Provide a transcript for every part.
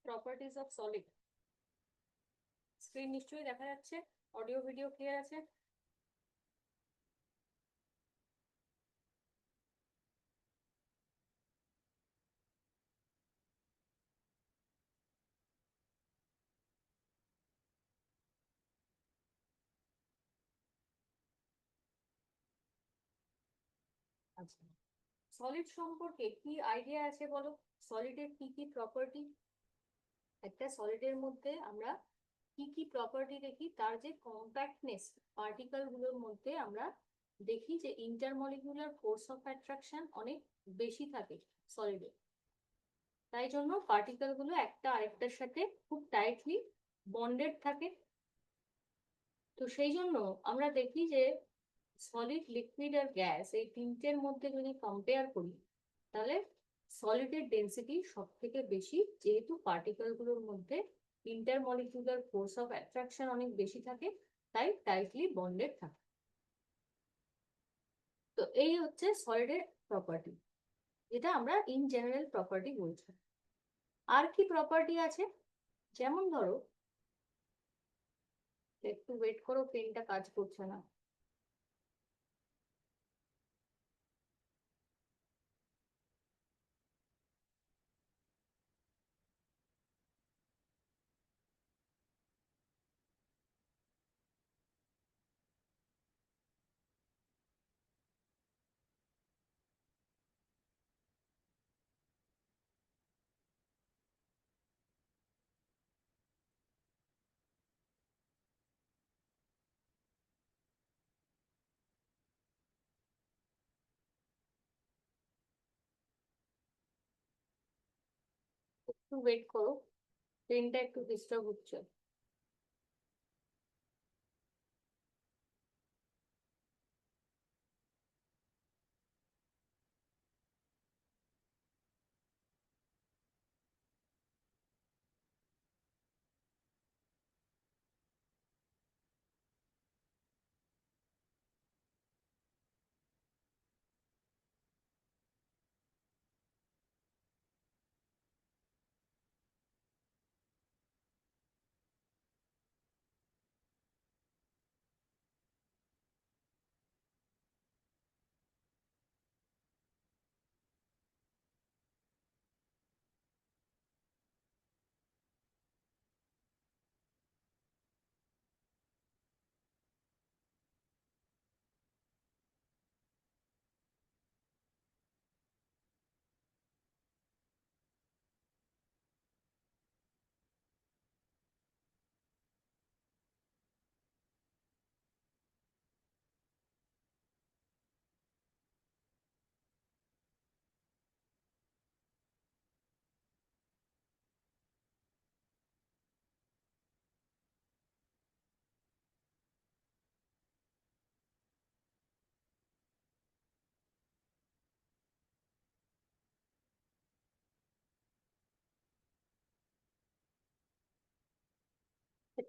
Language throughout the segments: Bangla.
Properties of solid. স্ক্রিন নিশ্চয়ই দেখা যাচ্ছে, অডিও ভিডিও ক্লিয়ার আছে? আচ্ছা, সলিড সম্পর্কে কি আইডিয়া আছে বলো? সলিডের কি কি প্রপার্টি, একটা সলিডের মধ্যে আমরা কি কি প্রপার্টি দেখি? তার যে কম্প্যাক্টনেস, পার্টিকেল গুলোর মধ্যে আমরা দেখি যে ইন্টারমলিকুলার ফোর্স অফ অ্যাট্রাকশন অনেক বেশি থাকে সলিডে। তাই জন্য পার্টিকেল গুলো একটা আরেকটার সাথে খুব টাইটলি বন্ডেড থাকে। তো সেই জন্য আমরা দেখি যে সলিড, লিকুইড আর গ্যাস, এই তিনটের মধ্যে যদি কম্পেয়ার করি তাহলে সলিডের ডেন্সিটি সব থেকে বেশি, যেহেতু পার্টিকেল গুলোর মধ্যে ইন্টারমলিকুলার ফোর্স অফ অ্যাট্রাকশন অনেক বেশি থাকে, তাই টাইটলি বন্ডেড থাকে। তো এই হচ্ছে সলিডের প্রপার্টি, যেটা আমরা ইন জেনারেল প্রপার্টি বলছি। আর কি প্রপার্টি আছে? যেমন ধরো, একটু ওয়েট করো, পেনটা কাজ করছে না। একটু ওয়েট করো, পেনটা একটু ডিস্টার্ব হচ্ছে।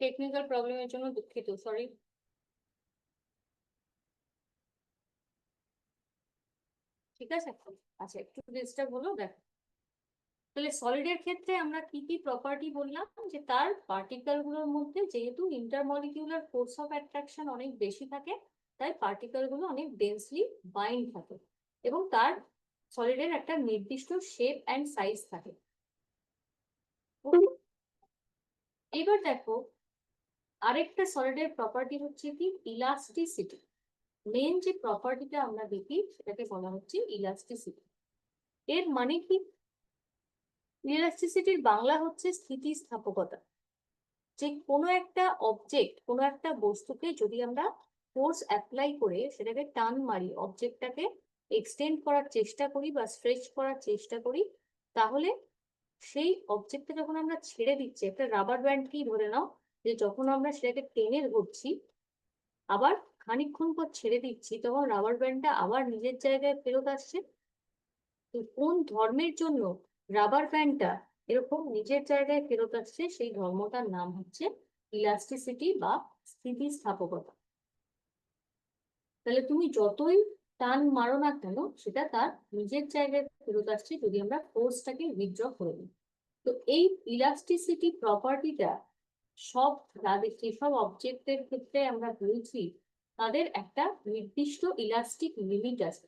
টেকনিক্যাল প্রবলেমের জন্য দুঃখিত, সরি। ঠিক আছে, আচ্ছা, একটু ডিস্টার্ব হলো, দেখো। তাহলে সলিডের ক্ষেত্রে আমরা কি কি প্রপার্টি বললাম? যে তার পার্টিকেল গুলোর মধ্যে যেহেতু ইন্টারমলিকিউলার ফোর্স অফ অ্যাট্রাকশন অনেক বেশি থাকে, তাই পার্টিকেল গুলো অনেক ডেন্সলি বাইন্ড থাকে, এবং তার সলিডের একটা নির্দিষ্ট শেপ অ্যান্ড সাইজ থাকে। এবার দেখো, আরেকটা সলিডের প্রপার্টি হচ্ছে কি ইলাস্টিসিটি। মেন যে প্রপার্টিটা আমরা দেখি সেটাকে বলা হচ্ছে ইলাস্টিসিটি। এর মানে কি? ইলাস্টিসিটির বাংলা হচ্ছে স্থিতিস্থাপকতা। যে কোনো একটা অবজেক্ট, কোনো একটা বস্তুকে যদি আমরা ফোর্স অ্যাপ্লাই করে সেটাকে টান মারি, অবজেক্টটাকে এক্সটেন্ড করার চেষ্টা করি বা স্ট্রেচ করার চেষ্টা করি, তাহলে সেই অবজেক্টটা যখন আমরা ছেড়ে দিচ্ছি, একটা রাবার ব্যান্ডকেই ধরে নাও, যে যখন আমরা সেটাকে টেনে ধরছি আবার খানিকক্ষণ পর ছেড়ে দিচ্ছি, তখন রাবার ব্যান্ডটা আবার নিজের জায়গায় ফেরত আসছে। তো কোন ধর্মের জন্য রাবার ব্যান্ডটা এরকম নিজের জায়গায় ফেরত আসছে, সেই ধর্মটার নাম হচ্ছে ইলাস্টিসিটি বা স্থিতিস্থাপকতা। তাহলে তুমি যতই টান মারো না কেন, সেটা তার নিজের জায়গায় ফেরত আসছে যদি আমরা ফোর্সটাকে উইথড্র করে দিই। তো এই ইলাস্টিসিটি প্রপার্টিটা সব যেসব অবজেক্টের ক্ষেত্রে আমরা বলছি তাদের একটা নির্দিষ্ট ইলাস্টিক লিমিট আছে,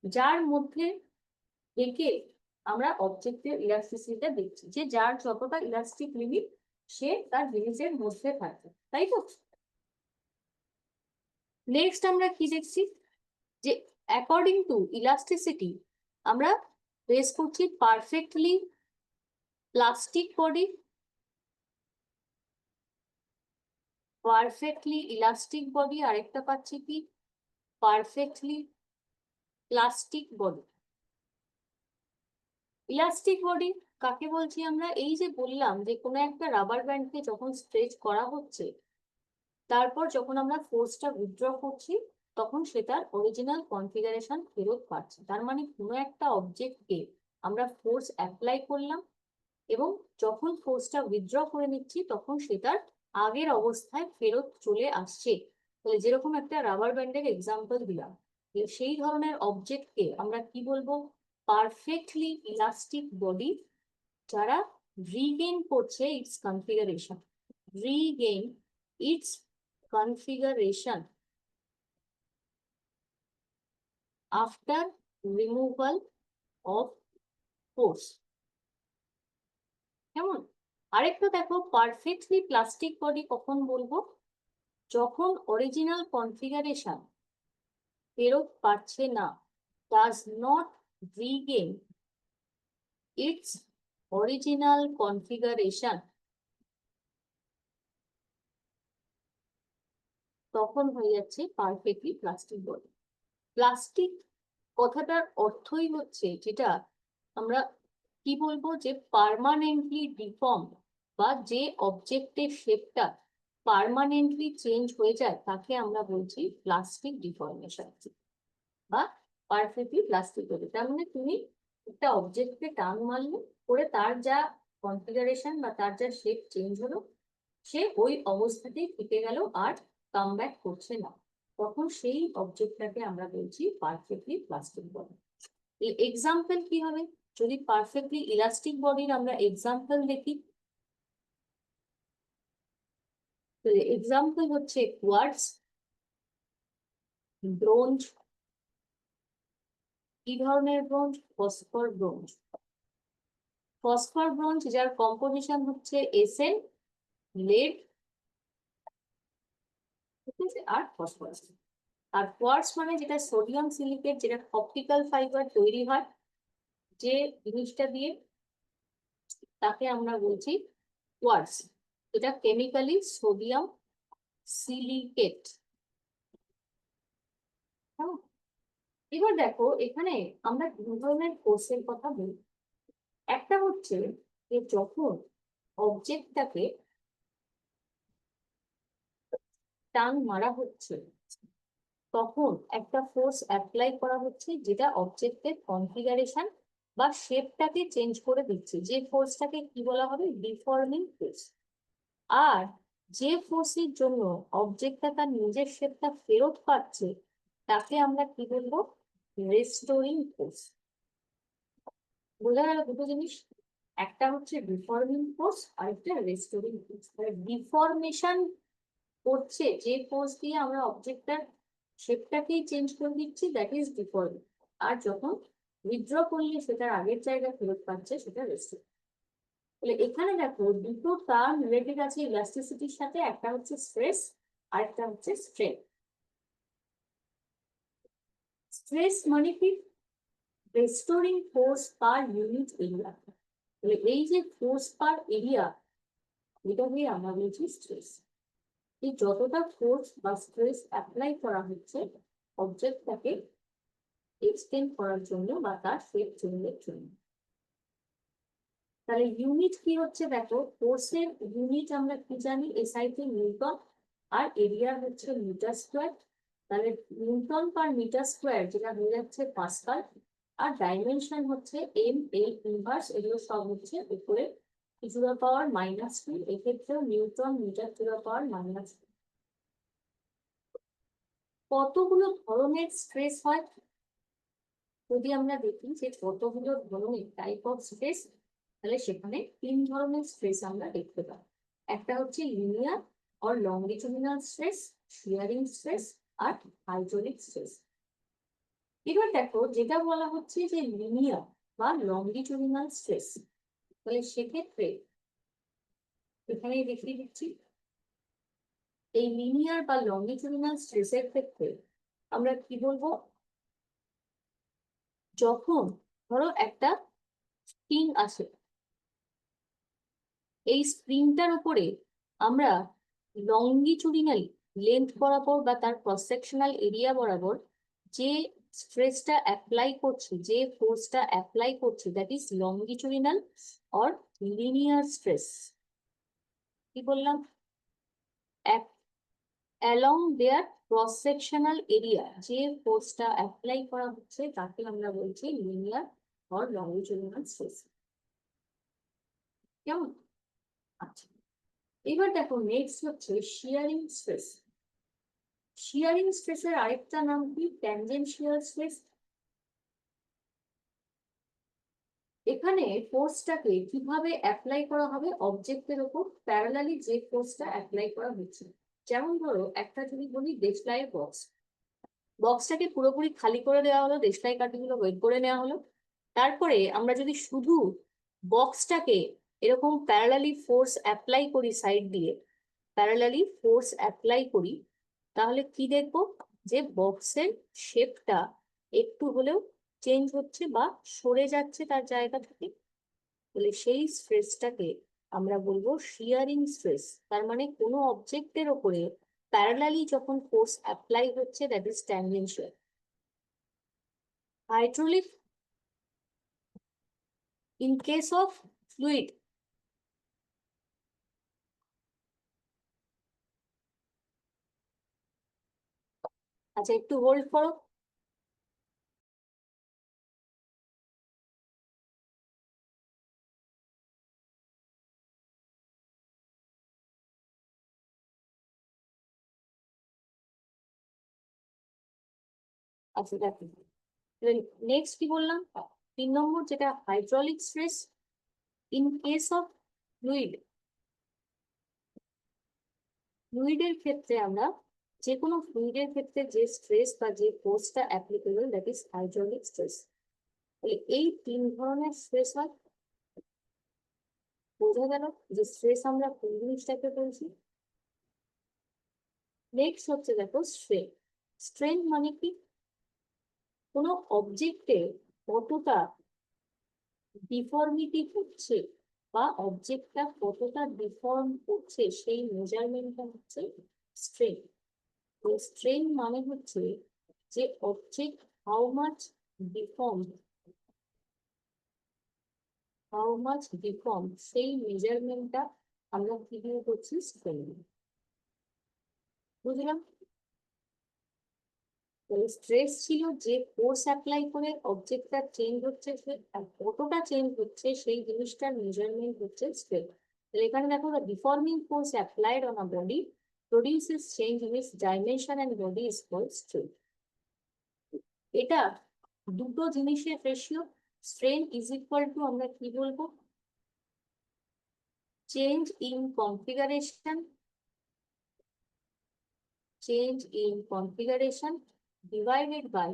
যার মধ্যে থেকে আমরা অবজেক্টের ইলাস্টিসিটিটা দেখছি, যে যার যতটা ইলাস্টিক লিমিট সে তার লিমিটের মধ্যে থাকে, তাই তো? নেক্সট আমরা কি দেখছি, যে অ্যাকর্ডিং টু ইলাস্টিসিটি আমরা বেস করছি perfectly plastic body, perfectly elastic body, আরেকটা পাচ্ছি কি perfectly plastic body. Elastic body কাকে বলছি আমরা? এই যে বললাম যে কোনো একটা রাবার ব্যান্ডকে যখন স্ট্রেচ করা হচ্ছে, তারপর যখন আমরা ফোর্সটা উইথড্র করছি তখন সেটার অরিজিনাল কনফিগারেশন ফেরত পাচ্ছে। তার মানে কোনো একটা অবজেক্টকে আমরা ফোর্স অ্যাপ্লাই করলাম এবং যখন ফোর্সটা উইথড্র করে নিচ্ছি তখন সেটার আগের অবস্থায় ফেরত চলে আসছে। তাহলে যেরকম একটা রাবার ব্যান্ডের এক্সাম্পল দিলাম, সেই ধরনের অবজেক্টকে আমরা কি বলবো? পারফেক্টলি ইলাস্টিক বডি, যারা রিগেইন করছে it's configuration, Regain it's configuration after removal of force. কেমন? আরেকটা দেখো, পারফেক্টলি প্লাস্টিক বডি কখন বলবো? যখন অরিজিনাল কনফিগারেশন ফেরত পাচ্ছে না, does not Regain it's original configuration, তখন হয়ে যাচ্ছে পারফেক্টলি প্লাস্টিক বডি। প্লাস্টিক কথাটার অর্থই হচ্ছে, যেটা আমরা কি বলবো, যে পার্মানেন্টলি ডিফর্ম, বা যে অবজেক্টের শেপটা পার্মানেন্টলি চেঞ্জ হয়ে যায় তাকে আমরা বলছি প্লাস্টিক ডিফর্মেশন বা পারফেক্টলি প্লাস্টিক বডি। তার মানে তুমি একটা অবজেক্টকে টান মারলে করে তার যা কনফিগারেশন বা তার যা শেপ চেঞ্জ হলো, সে ওই অবস্থাতেই থেকে গেল আর কাম ব্যাক করছে না, তখন সেই অবজেক্টটাকে আমরা বলছি পারফেক্টলি প্লাস্টিক বডি। এক্সাম্পল কি হবে? যদি পারফেক্টলি ইলাস্টিক বডির আমরা এক্সাম্পল দেখি, এক্সাম্পল হচ্ছে কোয়ার্টজ, ব্রোঞ্জ। কি ধরনের bronze? Phosphor bronze. Phosphor bronze যার কম্পোজিশন হচ্ছে এসএন, লেড, ঠিক আছে, আর ফসফরাস। আর কোয়ার্টজ মানে যেটা সোডিয়াম সিলিকেট, যেটা অপটিক্যাল ফাইবার তৈরি হয় যে জিনিসটা দিয়ে, তাকে আমরা বলছি কোয়ার্টজ। এটা কেমিক্যালি সোডিয়াম সিলিকেট। এবার দেখো, এখানে আমরা দু ধরনের কোর্সের কথা বলি। একটা হচ্ছে যে যখন অবজেক্টটাকে টান মারা হচ্ছে তখন একটা ফোর্স অ্যাপ্লাই করা হচ্ছে, যেটা অবজেক্টের কনফিগারেশন বা শেপটাকে চেঞ্জ করে দিচ্ছে, যে ফোর্সটাকে কি বলা হবে? Deforming force. আর যে ফোর্সের জন্য অবজেক্টটা তার নিজের শেপটা ফেরত পাচ্ছে তাকে আমরা কি বলবো? Restoring force. বোঝা গেল দুটো জিনিস? একটা হচ্ছে ডিফর্মিং ফোর্স আর একটা রেস্টোরিং ফোর্স। ডিফর্মেশন করছে যে ফোর্স দিয়ে আমরা অবজেক্টটার শেপটাকেই চেঞ্জ করে দিচ্ছি, দ্যাট ইজ ডিফর্মিং। আর যখন উইথড্র করলে সেটার আগের জায়গায় ফেরত পাচ্ছে, সেটা রেস্টোরিং। তাহলে এখানে দেখো দুটো টার্ম রিলেটেড আছে ইলাস্টিসিটির সাথে, একটা হচ্ছে স্ট্রেস আর একটা হচ্ছে স্ট্রেন। স্ট্রেস মানে কি? Restoring force per unit area. তাহলে এই যে ফোর্স পার এরিয়া, এটাকে আমরা বলছি স্ট্রেস। এই যতটা ফোর্স বা স্ট্রেস অ্যাপ্লাই করা হচ্ছে অবজেক্টটাকে এক্সটেন্ড করার জন্য বা তার শেপ চেঞ্জের জন্য। তাহলে ইউনিট কি হচ্ছে? দেখো, ফোর্সের ইউনিট আমরা কি জানি? এসআই তে নিউটন, আর এরিয়া হচ্ছে মিটার স্কোয়ার। তাহলে নিউটন পার মিটার স্কোয়ার যেটা হয়ে যাচ্ছে পাস্কাল, আর ডাইমেনশন হচ্ছে এম এল ইনভার্স, এগুলো সব হচ্ছে উপরে টু দা পাওয়ার -2, এক্ষেত্রেও নিউটন মিটার টু দা পাওয়ার -2। কতগুলো ধরনের স্ট্রেস হয় যদি আমরা দেখি, যে কতগুলো ধরনের টাইপ অফ স্ট্রেস তাহলে সেখানে তিন ধরনের স্ট্রেস আমরা দেখতে পাই। একটা হচ্ছে linear or longitudinal stress, shearing stress আর হাইড্রোলিক স্ট্রেস। এবার দেখো যেটা বলা হচ্ছে যে লিনিয়ার বা লংগিচুডিনাল স্ট্রেস, তাহলে সেক্ষেত্রে এখানে দেখিয়ে দিচ্ছি এই লিনিয়ার বা লংগিচুডিনাল স্ট্রেসের ক্ষেত্রে আমরা কি বলবো, যখন ধরো একটা স্প্রিং আছে, এই স্প্রিংটার উপরে আমরা লংগিচুডিনালি লেন্থ বরাবর বা তার ক্রস সেকশনাল এরিয়া বরাবর যে স্ট্রেসটা অ্যাপ্লাই করছি, যে ফোর্সটা অ্যাপ্লাই করছি, that is longitudinal or linear stress. কি বললাম? Along their cross sectional area যে ফোর্সটা অ্যাপ্লাই করা হচ্ছে তাকে আমরা বলছি লিনিয়ার অর লংগিচুডিনাল স্ট্রেস। কেমন? আচ্ছা, এবার দেখো নেক্সট হচ্ছে শিয়ারিং স্ট্রেস। শিয়ারিং স্ট্রেসের আরেকটা নাম কি? Tangential stress. এখানে ফোর্সটাকে কিভাবে অ্যাপ্লাই করা হবে অবজেক্টের উপর, প্যারালালি যে ফোর্সটা অ্যাপ্লাই করা হচ্ছে। যেমন ধরো একটা যদি বলি দেশলাই বক্স, বক্সটাকে পুরোপুরি খালি করে দেওয়া হলো, দেশলাই কাঠিগুলো বের করে নেওয়া হলো। তারপরে আমরা যদি শুধু বক্সটাকে এরকম প্যারালালি ফোর্স অ্যাপ্লাই করি, সাইড দিয়ে প্যারালালি ফোর্স অ্যাপ্লাই করি, তাহলে কি দেখবো, যে বক্সের শেপটা একটু হলেও চেঞ্জ হচ্ছে বা সরে যাচ্ছে তার জায়গা থেকে। তাহলে সেই স্ট্রেসটাকে আমরা বলবো শিয়ারিং স্ট্রেস। তার মানে কোনো অবজেক্টের ওপরে প্যারালালি যখন ফোর্স অ্যাপ্লাই হচ্ছে, that is tangential. Hydraulic, in case of fluid, আচ্ছা একটু হোল্ড করো। আচ্ছা দেখো, নেক্সট কি বললাম, 3 নম্বর যেটা hydraulic stress. In case of fluid, ফ্লুইডের ক্ষেত্রে আমরা যে কোনো ফ্লুইডের ক্ষেত্রে যে স্ট্রেস বা যে ফোর্সটা applicable, that is hydraulic stress. তাহলে এই 3 ধরনের স্ট্রেস হয়। বোঝা গেল যে স্ট্রেস আমরা কোন জিনিসটাকে বলছি। নেক্সট হচ্ছে দেখো স্ট্রেন। স্ট্রেন মানে কি? কোনো অবজেক্টে কতটা ডিফর্মিটি হচ্ছে বা অবজেক্টটা কতটা ডিফর্ম করছে সেই মেজারমেন্টটা হচ্ছে স্ট্রেন। তো স্ট্রেন মানে হচ্ছে যে অবজেক্ট হাউ মাচ ডিফর্ম, সেই মেজারমেন্টটা আমরা কি দিয়ে করছি? স্ট্রেন। বুঝলাম? স্ট্রেস ছিল যে ফোর্স অ্যাপ্লাই করে অবজেক্টটা চেঞ্জ হচ্ছে, আর কতটা চেঞ্জ হচ্ছে সেই জিনিসটার মেজারমেন্ট হচ্ছে স্ট্রেস। তাহলে এখানে দেখো, the deforming force applied on a body produces change in its dimension and body is called strain. এটা দুটো জিনিসের ratio. Strain is equal to আমরা কি বলবো, change in configuration, divided by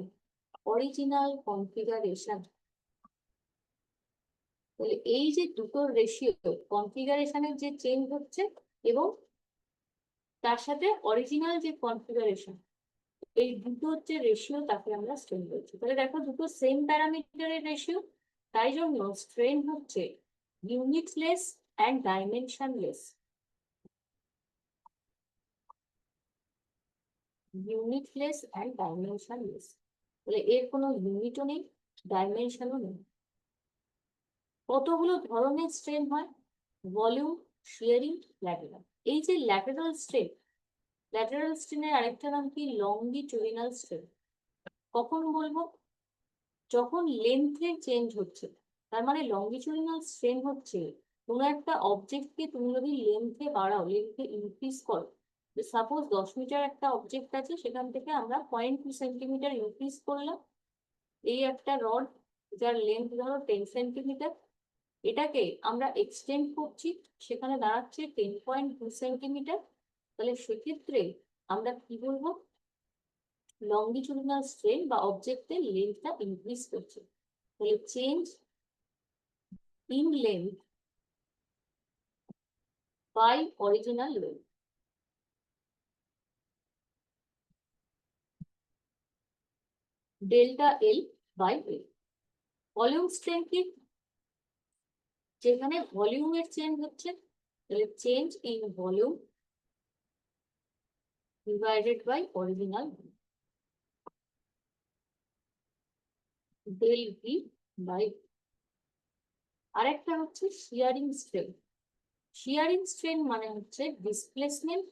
original configuration. তাহলে এই যে দুটো রেশিও, কনফিগারেশনের যে চেঞ্জ হচ্ছে এবং তার সাথে অরিজিনাল যে কনফিগারেশন, এই দুটো হচ্ছে রেশিও, তাকে আমরা স্ট্রেন বলছি। তাহলে দেখো দুটো সেম প্যারামিটারের রেশিও, তাই জন্য স্ট্রেন হচ্ছে ইউনিটলেস অ্যান্ড ডাইমেনশনলেস। ইউনিটলেস অ্যান্ড ডাইমেনশনলেস, তাহলে এর কোনো ইউনিটও নেই, ডাইমেনশনও নেই। কতগুলো ধরনের স্ট্রেন হয়? Volume, শিয়ারিং, lateral. এই যে ল্যাটেরাল স্ট্রেনের আরেকটা নাম কি? লংগিচুডিনাল স্ট্রেন। কখন বলবো? যখন লেন্থের চেঞ্জ হচ্ছে। তার মানে লংগিচুডিনাল স্ট্রেন হচ্ছে কোনো একটা অবজেক্টকে তুমি যদি লেন্থে বাড়াও, লেন্থে ইনক্রিজ করো, সাপোজ 10 মিটার একটা অবজেক্ট আছে, সেখান থেকে আমরা 0.2 সেন্টিমিটার ইনক্রিজ করলাম। এই একটা রড যার লেন্থ ধরো 10 সেন্টিমিটার, এটাকে আমরা এক্সটেন্ড করছি, সেখানে দাঁড়াচ্ছে 10.2 সেন্টিমিটার। তাহলে সেক্ষেত্রে আমরা কি বলবো, লঙ্গিচুডিনাল স্ট্রেন বা অবজেক্টের লেন্থটা ইনক্রিজ করছে। তাহলে change in length by original length. Delta L by L. Volume strain কি, যেখানে ভলিউমের চেঞ্জ হচ্ছে, তাহলে change in volume divided by original del V by. আরেকটা হচ্ছে শিয়ারিং স্ট্রেন। শিয়ারিং স্ট্রেন মানে হচ্ছে ডিসপ্লেসমেন্ট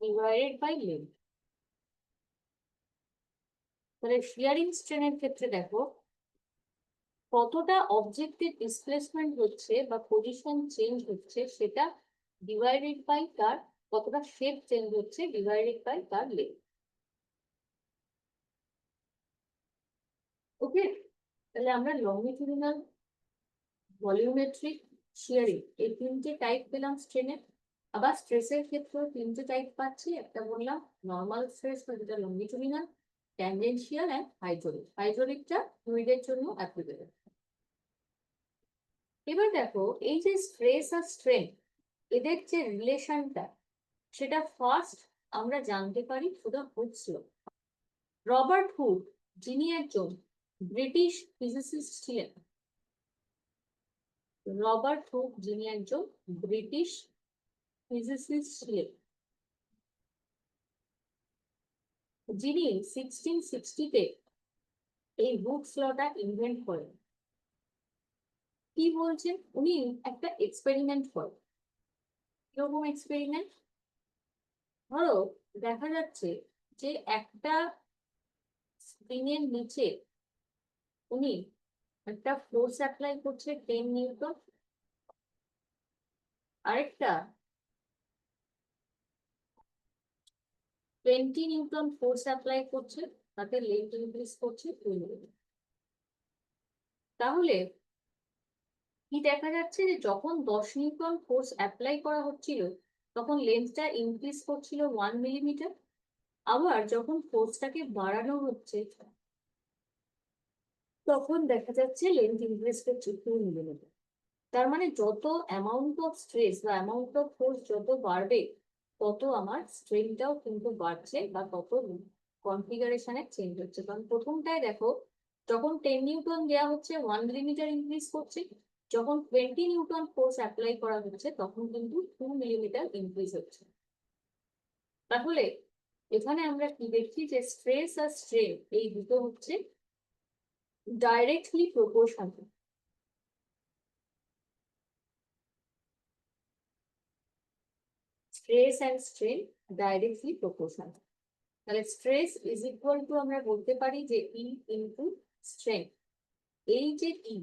ডিভাইডেড বাই লেন্থ। তাহলে শিয়ারিং স্ট্রেনের ক্ষেত্রে দেখো কতটা অবজেক্টের ডিসপ্লেসমেন্ট হচ্ছে বা পজিশন চেঞ্জ হচ্ছে সেটা ডিভাইডেড বাই তার কতটা শেপ চেঞ্জ হচ্ছে ডিভাইডেড বাই তার লেন্থ। ওকে, তাহলে আমরা লংগিটিউডিনাল, ভলিউমেট্রিক, শিয়ারিং এই তিনটে টাইপ পেলাম স্ট্রেনের। আবার স্ট্রেসের ক্ষেত্রেও তিনটে টাইপ পাচ্ছি। একটা বললাম নর্মাল স্ট্রেস বা যেটা লংগিটিউডিনাল, ট্যানজেনশিয়াল অ্যান্ড হাইড্রোলিক। হাইড্রোলিকটা ফ্লুইডের জন্য অ্যাপ্লিকেবল। এবার দেখো এই যে স্ট্রেস আর স্ট্রেন এদের যে রিলেশনটা সেটা ফার্স্ট আমরা জানতে পারি through the Hooke's law. Robert Hooke, যিনি একজন ব্রিটিশ ফিজিসিস্ট ছিলেন, রবার্ট হুড যিনি একজন ব্রিটিশ ফিজিসিস্ট ছিলেন, যিনি 1660-তে এই হুডস লটা ইনভেন্ট করেন। কি বলছেন উনি, একটা এক্সপেরিমেন্ট করেন। কিরকম এক্সপেরিমেন্ট? ধরো দেখা যাচ্ছে যে একটা স্প্রিং এর নিচে উনি একটা ফোর্স অ্যাপ্লাই করছে 10 নিউটন, আরেকটা 20 নিউটন ফোর্স অ্যাপ্লাই করছে, তাতে লেন্থ ইনক্রিজ করছে 2 নিউটন। তাহলে কি দেখা যাচ্ছে যে যখন 10 নিউটন ফোর্স অ্যাপ্লাই করা হচ্ছিল তখন লেন্থটা ইনক্রিজ করছিল 1 মিলিমিটার। আবার যখন ফোর্সটাকে বাড়ানো হচ্ছে তখন দেখা যাচ্ছে লেন্থ ইনক্রিজ করছে 2 মিলিমিটার। তার মানে যত অ্যামাউন্ট অফ স্ট্রেস বা অ্যামাউন্ট অফ ফোর্স যত বাড়বে তত আমার স্ট্রেনটাও কিন্তু বাড়ছে বা তত কনফিগারেশনে চেঞ্জ হচ্ছে। কারণ প্রথমটায় দেখো যখন 10 নিউটন দেওয়া হচ্ছে 1 মিলিমিটার ইনক্রিজ করছে, যখন 20 নিউটন ফোর্স অ্যাপ্লাই করা হচ্ছে তখন কিন্তু 2 মিলিমিটার ইনক্রিজ হচ্ছে। তাহলে এখানে আমরা কি দেখছি যে স্ট্রেস আর স্ট্রেন এই দুটো হচ্ছে directly proportional. Stress and strain directly proportional. তাহলে স্ট্রেস ইজ ইকুয়াল টু আমরা বলতে পারি যে ই ইনটু স্ট্রেন। এই যে E,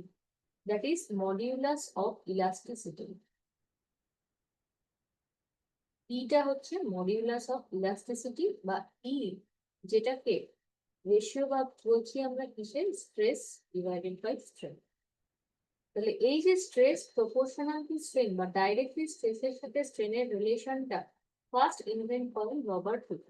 that is modulus of elasticity. ইটা হচ্ছে মডিউলাস অফ ইলাস্টিসিটি বা ই, যেটাকে রেশিও বা বলছি আমরা কিসের, স্ট্রেস ডিভাইডেড বাই স্ট্রেন। তাহলে এই যে স্ট্রেস প্রপোর্শনাল টু স্ট্রেন বা ডাইরেক্টলি স্ট্রেসের সাথে স্ট্রেনের রিলেশনটা ফার্স্ট ইনভেন্ট করেন রবার্ট হুড,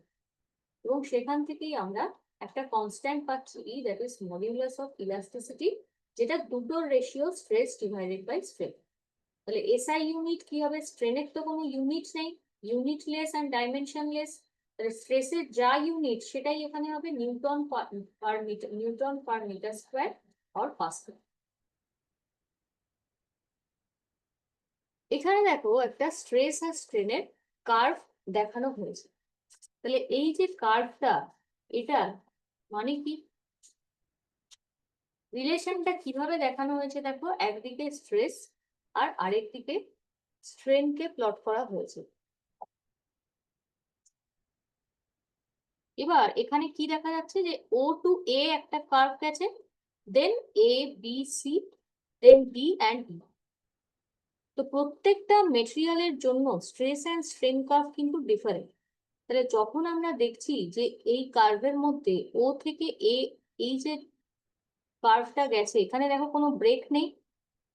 এবং সেখান থেকেই আমরা একটা কনস্ট্যান্ট পাচ্ছি E, that is modulus of elasticity, যেটা দুটোর ratio stress divided by strain. তাহলে এসআই ইউনিট কি হবে, স্ট্রেনের তো কোনো ইউনিট নেই, ইউনিটলেস অ্যান্ড ডাইমেনশনলেস। তাহলে স্ট্রেসের যা ইউনিট সেটাই এখানে হবে newton per metre, newton per metre square or pascal. এখানে দেখো একটা স্ট্রেস আর স্ট্রেনের কার্ভ দেখানো হয়েছে। তাহলে এই যে কার্ভটা, এটা মানে কি, রিলেশনটা কিভাবে দেখানো হয়েছে দেখো, একদিকে স্ট্রেস আর আরেকদিকে স্ট্রেনকে প্লট করা হয়েছে। এবার এখানে কি দেখা যাচ্ছে যে ও টু এ একটা কার্ভ গেছে, then A B C, then D and E. তো প্রত্যেকটা মেটেরিয়ালের জন্য স্ট্রেস অ্যান্ড স্ট্রেন কার্ভ কিন্তু ডিফারেন্ট। তাহলে যখন আমরা দেখছি যে এই কার্ভের মধ্যে ও থেকে এ, এই যে কার্ভটা গেছে, এখানে দেখো কোনো ব্রেক নেই,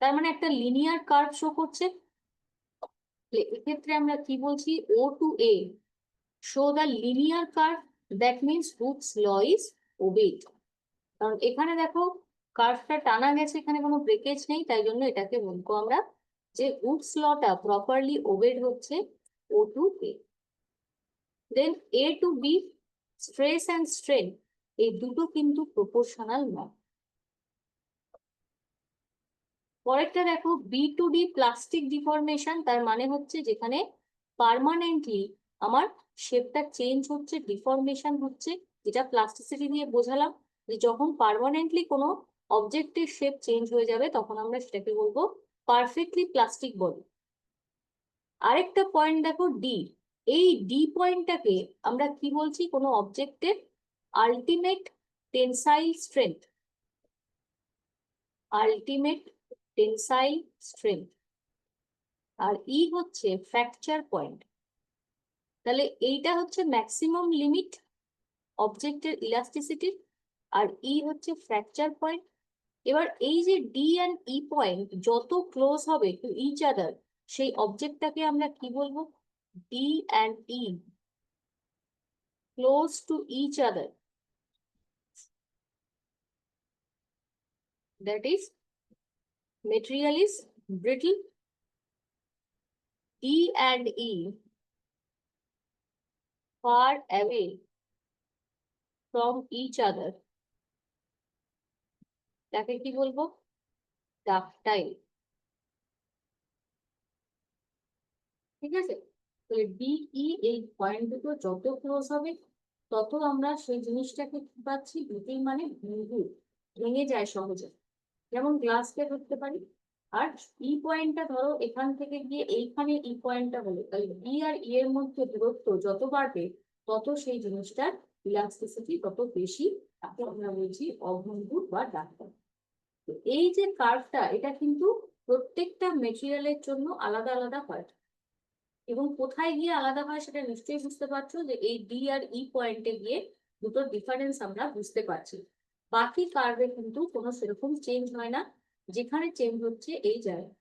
তার মানে একটা লিনিয়ার কার্ভ শো করছে। এক্ষেত্রে আমরা কি বলছি, O to A show the linear curve, that means Hooke's law is obeyed. কারণ এখানে দেখো কার্ভটা টানা গেছে, এখানে কোনো ব্রেকেজ নেই, তাই জন্য এটাকে বলবো আমরা যে হুকস লটা প্রপারলি ওবেড হচ্ছে O to A. Then A to B, stress and strain এই দুটো কিন্তু প্রপোর্শনাল নয়। পরেরটা দেখো B to D plastic deformation, তার মানে হচ্ছে যেখানে পার্মানেন্টলি আমার শেপটা চেঞ্জ হচ্ছে, ডিফরমেশন হচ্ছে, যেটা প্লাস্টিসিটি দিয়ে বোঝালাম যে যখন পার্মানেন্টলি কোনো অবজেক্টের শেপ চেঞ্জ হয়ে যাবে তখন আমরা সেটাকে বলবো পারফেক্টলি প্লাস্টিক বডি। আরেকটা পয়েন্ট দেখো ডি, এই ডি পয়েন্টটাকে আমরা কি বলছি, কোনো অবজেক্টের ultimate tensile strength, ultimate tensile strength. আর ই হচ্ছে ফ্র্যাকচার পয়েন্ট। তাহলে এইটা হচ্ছে ম্যাক্সিমাম লিমিট অবজেক্টের ইলাস্টিসিটির, আর ই হচ্ছে ফ্র্যাকচার পয়েন্ট। এবার এই যে ডি অ্যান্ড ই পয়েন্ট যত ক্লোজ হবে টু ইচ আদার, সেই অবজেক্টটাকে আমরা কি বলবো, D and E close to each other, that is material is brittle. D and E far away from each other, তাকে কি বলবো, ডাকটাইল। ঠিক আছে, তাহলে ডি ই এই পয়েন্ট দুটো যত ক্লোজ হবে তত আমরা সেই জিনিসটাকে কি পাচ্ছি, ব্রিটেল মানে ভঙ্গুর, ভেঙে যায় সহজে, যেমন গ্লাসকে ধরতে পারি। আর ই পয়েন্টটা ধরো এখান থেকে গিয়ে এইখানে ই পয়েন্টটা হলো, তাহলে ই আর ই এর মধ্যে দূরত্ব যত বাড়বে তত সেই জিনিসটার ইলাস্টিসিটি তত বেশি, তাকে আমরা বলছি অভঙ্গুর বা ডাক্তার। এই যে কার্ভটা, এটা কিন্তু প্রত্যেকটা মেটেরিয়ালের জন্য আলাদা আলাদা হয়, এবং কোথায় গিয়ে আলাদা হয় সেটা নিশ্চয়ই বুঝতে পারছো যে এই ডি আর ই পয়েন্টে গিয়ে দুটো ডিফারেন্স আমরা বুঝতে পারছি। বাকি কার্ভে কিন্তু কোনো সেরকম চেঞ্জ হয় না, যেখানে চেঞ্জ হচ্ছে এই জায়গায়।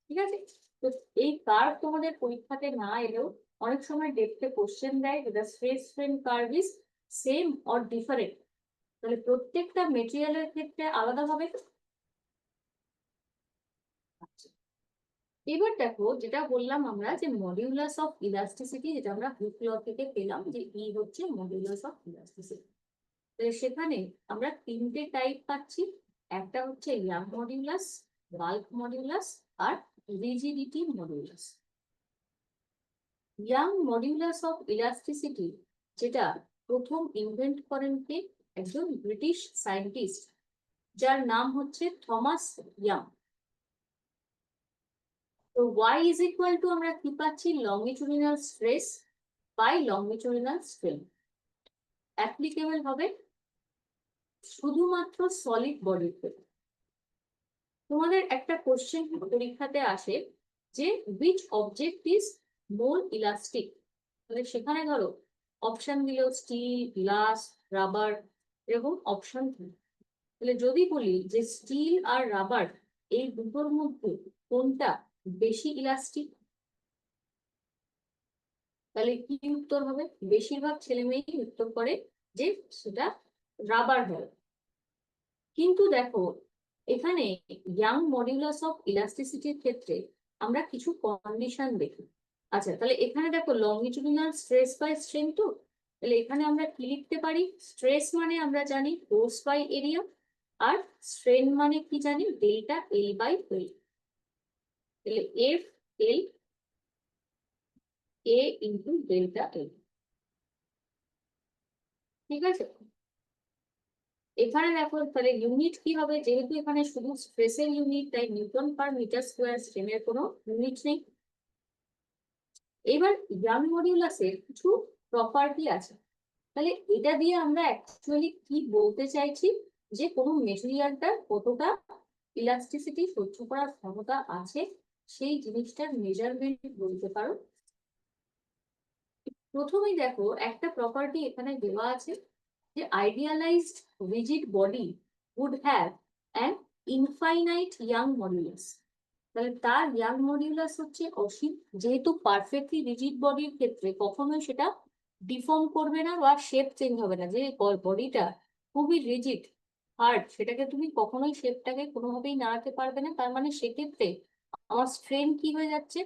ঠিক আছে, তো এই কার্ভ তোমাদের পরীক্ষাতে না এলেও অনেক সময় দেখতে কোশ্চেন দেয় যে the stress strain curve is same or different, তাহলে প্রত্যেকটা মেটেরিয়ালের ক্ষেত্রে আলাদা হবে। আচ্ছা, এবার দেখো যেটা বললাম আমরা যে মডিউলাস অফ ইলাস্টিসিটি, যেটা আমরা হুক ল থেকে পেলাম যে ই হচ্ছে মডিউলাস অফ ইলাস্টিসিটি, সেখানে আমরা তিনটে টাইপ পাচ্ছি। একটা হচ্ছে ইয়াং মডিউলাস, বাল্ক মডিউলাস, আর rigidity modulus. Young modulus of elasticity যেটা প্রথম ইনভেন্ট করেন কে, একজন ব্রিটিশ সায়েন্টিস্ট যার নাম হচ্ছে থমাস ইয়াং। তো y is equal to আমরা কি পাচ্ছি, লংগিচুডিনাল স্ট্রেস বাই লংগিচুডিনাল স্ট্রেন। অ্যাপ্লিকেবল হবে শুধুমাত্র সলিড বডির ক্ষেত্রে। তোমাদের একটা কোশ্চেন পরীক্ষাতে আসে যে which object is more elastic, তাহলে সেখানে ধরো অপশন দিল স্টিল, গ্লাস, রাবার, এরকম অপশন। তাহলে যদি বলি যে স্টিল আর রাবার এই দুটোর মধ্যে কোনটা বেশি ইলাস্টিক, তাহলে কি উত্তর হবে, বেশিরভাগ ছেলে মেয়েই উত্তর করে যে সেটা রাবার হয়। কিন্তু দেখো এখানে ইয়াং মডিউলাস অফ ইলাস্টিসিটির ক্ষেত্রে আমরা কিছু কন্ডিশন দেখি। আচ্ছা, তাহলে এখানে দেখো লংগিচুডিনাল স্ট্রেস বাই স্ট্রেন, তো তাহলে এখানে আমরা কি লিখতে পারি, স্ট্রেস মানে আমরা জানি ফোর্স বাই এরিয়া, আর স্ট্রেন মানে কি জানি, ডেল্টা এল বাই এল। তাহলে F L A into delta L. ঠিক আছে, এখানে দেখো তাহলে ইউনিট কি হবে, যেহেতু এখানে শুধু স্ট্রেসের ইউনিট, তাই নিউটন পার মিটার স্কোয়ার, স্ট্রেনের কোনো ইউনিট নেই। এবার ইয়াং মডিউলাসের কিছু প্রপার্টি আছে, তাহলে এটা দিয়ে আমরা অ্যাকচুয়ালি কি বলতে চাইছি, যে কোনো মেটেরিয়ালটার কতটা ইলাস্টিসিটি সহ্য করার ক্ষমতা আছে, সেই জিনিসটার মেজারমেন্ট বলতে পারো। প্রথমেই দেখো একটা প্রপার্টি এখানে দেওয়া আছে, যে idealized rigid body would have an infinite Young modulus. তাহলে তার ইয়াং মডিউলাস হচ্ছে অসীম, যেহেতু পারফেক্টলি রিজিড বডির ক্ষেত্রে কখনোই সেটা ডিফর্ম করবে না বা শেপ চেঞ্জ হবে না। যে বডিটা খুবই রিজিড হার্ড, সেটাকে তুমি কখনোই শেপটাকে কোনোভাবেই নাড়াতে পারবে না। তার মানে সেক্ষেত্রে আমার স্ট্রেন কি হয়ে যাচ্ছে?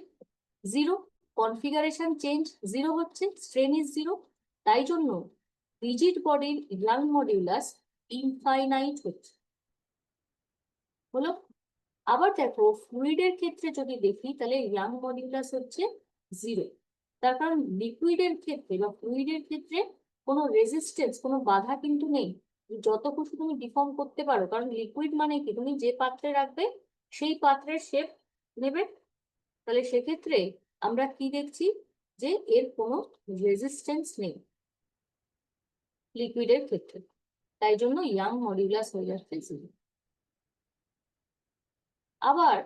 জিরো। কনফিগারেশন চেঞ্জ জিরো হচ্ছে, স্ট্রেন ইজ জিরো। তাই জন্য রিজিড বডির ইয়াং মডিউলাস ইনফাইনাইট হচ্ছে। হলো। আবার দেখো ফ্লুইডের ক্ষেত্রে যদি দেখি তাহলে ইয়াং মডিউলাস হচ্ছে জিরো। তার কারণ লিকুইডের ক্ষেত্রে বা ফ্লুইডের ক্ষেত্রে কোনো রেজিস্টেন্স, কোনো বাধা কিন্তু নেই। যত খুশি তুমি ডিফর্ম করতে পারো, কারণ লিকুইড মানে কি, তুমি যে পাত্রে রাখবে সেই পাত্রের শেপ নেবে। তাহলে সেক্ষেত্রে আমরা কি দেখছি, যে এর কোনো রেজিস্টেন্স নেই লিকুইডের ক্ষেত্রে। তাই জন্য ইয়াং মডিউলাস হয়ে যাচ্ছে জিরো। আবার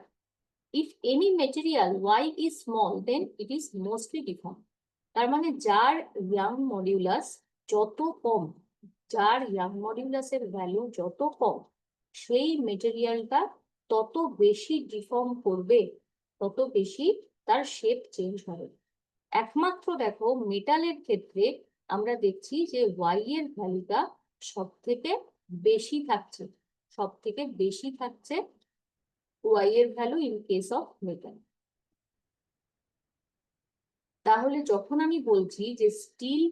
if any material y is small then it is mostly deformed। তার মানে যার ইয়াং মডিউলাস যত কম, যার ইয়াং মডিউলাসের ভ্যালু যত কম, সেই মেটেরিয়ালটা তত বেশি ডিফর্ম করবে, তত বেশি তার শেপ চেঞ্জ হবে। একমাত্র দেখো মেটালের ক্ষেত্রে আমরা দেখছি যে ওয়াই এর ভ্যালুটা সব থেকে বেশি থাকছে, সব থেকে বেশি থাকছে ওয়াই এর value in case of metal. তাহলে যখন আমি বলছি যে স্টিল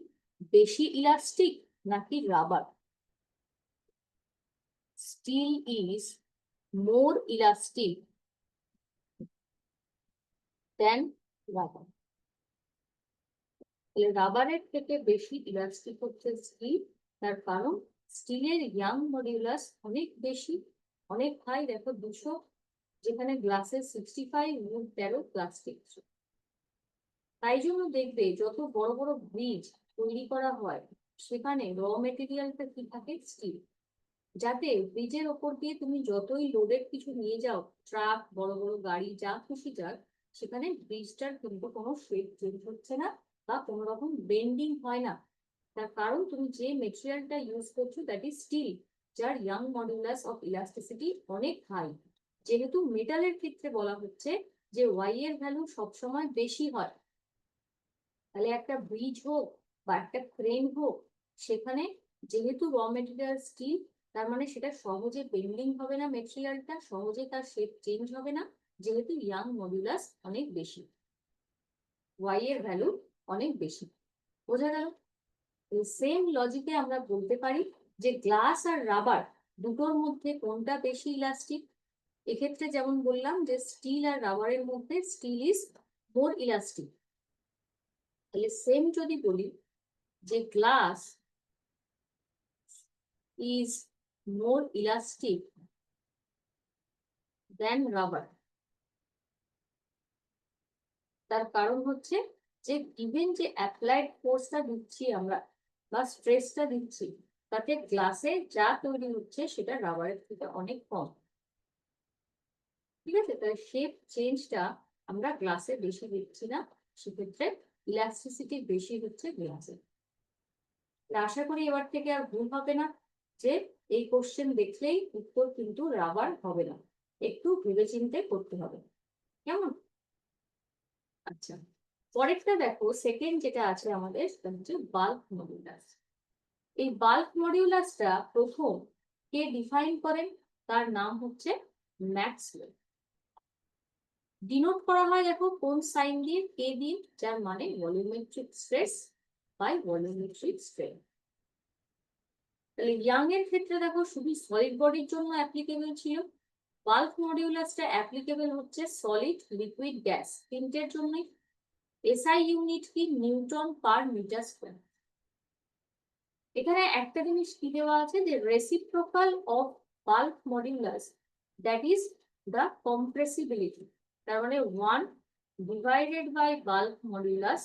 বেশি ইলাস্টিক নাকি rubber, steel is more elastic than rubber. তাহলে রাবারের থেকে বেশি ইলাস্টিক হচ্ছে স্টিল। তার কারণ স্টিলের ইয়াং মডিউলাস অনেক বেশি, অনেক হাই। দেখো 200, যেখানে গ্লাসের 65, 13 প্লাস্টিক। তাই জন্য দেখবে যত বড় বড় ব্রিজ তৈরি করা হয় সেখানে র মেটেরিয়ালটা কি থাকে? স্টিল। যাতে ব্রিজের ওপর দিয়ে তুমি যতই লোডেড কিছু নিয়ে যাও, ট্রাক, বড় বড় গাড়ি, যা খুশি যাক, সেখানে ব্রিজটার কিন্তু কোনো শেপ চেঞ্জ হচ্ছে না বা কোনো রকম বেন্ডিং হয় না। তার কারণ তুমি যে মেটেরিয়ালটা ইউজ করছো দ্যাট ইজ স্টিল, যার ইয়াং মডুলাস অফ ইলাস্টিসিটি অনেক হাই। যেহেতু মেটালের ক্ষেত্রে বলা হচ্ছে যে ওয়াই এর ভ্যালু সবসময় বেশি হয়, তাহলে একটা ব্রিজ হোক বা একটা ক্রেন হোক, সেখানে যেহেতু র মেটেরিয়াল স্টিল, তার মানে সেটা সহজে বেন্ডিং হবে না, মেটেরিয়ালটা সহজে তার শেপ চেঞ্জ হবে না, যেহেতু ইয়াং মডুলাস অনেক বেশি, ওয়াই এর ভ্যালু অনেক বেশি। বোঝা গেল? সেম লজিকে আমরা বলতে পারি যে গ্লাস আর রাবার দুটোর মধ্যে কোনটা বেশি ইলাস্টিক। এক্ষেত্রে যেমন বললাম যে স্টিল আর রাবারের মধ্যে স্টিল ইজ মোর ইলাস্টিক। তাহলে সেম যদি বলি যে glass is more elastic than rubber, তার কারণ হচ্ছে যে ইভেন যে অ্যাপ্লাইড ফোর্সটা দিচ্ছি আমরা বা স্ট্রেসটা দিচ্ছি, তাতে গ্লাসে যা তৈরি হচ্ছে সেটা রাবারের থেকে অনেক কম। ঠিক আছে? তাই শেপ চেঞ্জটা আমরা গ্লাসে বেশি দেখছি না, সেক্ষেত্রে ইলাস্টিসিটি বেশি হচ্ছে গ্লাসে। আশা করি এবার থেকে আর ভুল হবে না যে এই কোশ্চেন দেখলেই উত্তর কিন্তু রাবার হবে না, একটু ভেবেচিন্তে করতে হবে। কেমন? আচ্ছা, পরেরটা দেখো, সেকেন্ড যেটা আছে আমাদের সেটা হচ্ছে বাল্ক মডিউলাস। এই বাল্ক মডিউলাসটা প্রথম কে ডিফাইন করেন? তার নাম হচ্ছে ম্যাক্সওয়েল। ডিনোট করা হয় দেখো কোন সাইন দিয়ে? কে দিয়ে, যার মানে volumetric stress by volumetric strain. তাহলে ইয়াং এর ক্ষেত্রে দেখো শুধু সলিড বডির জন্য অ্যাপ্লিকেবল ছিল, বাল্ক মডিউলাসটা অ্যাপ্লিকেবল হচ্ছে সলিড, লিকুইড, গ্যাস, তিনটের জন্যই। এসআই ইউনিট কি? Newton per metre square. এখানে একটা জিনিস কি দেওয়া আছে যে reciprocal of bulk modulus that is the compressibility. তার মানে 1 ডিভাইডেড বাই বাল্ক মডিউলাস,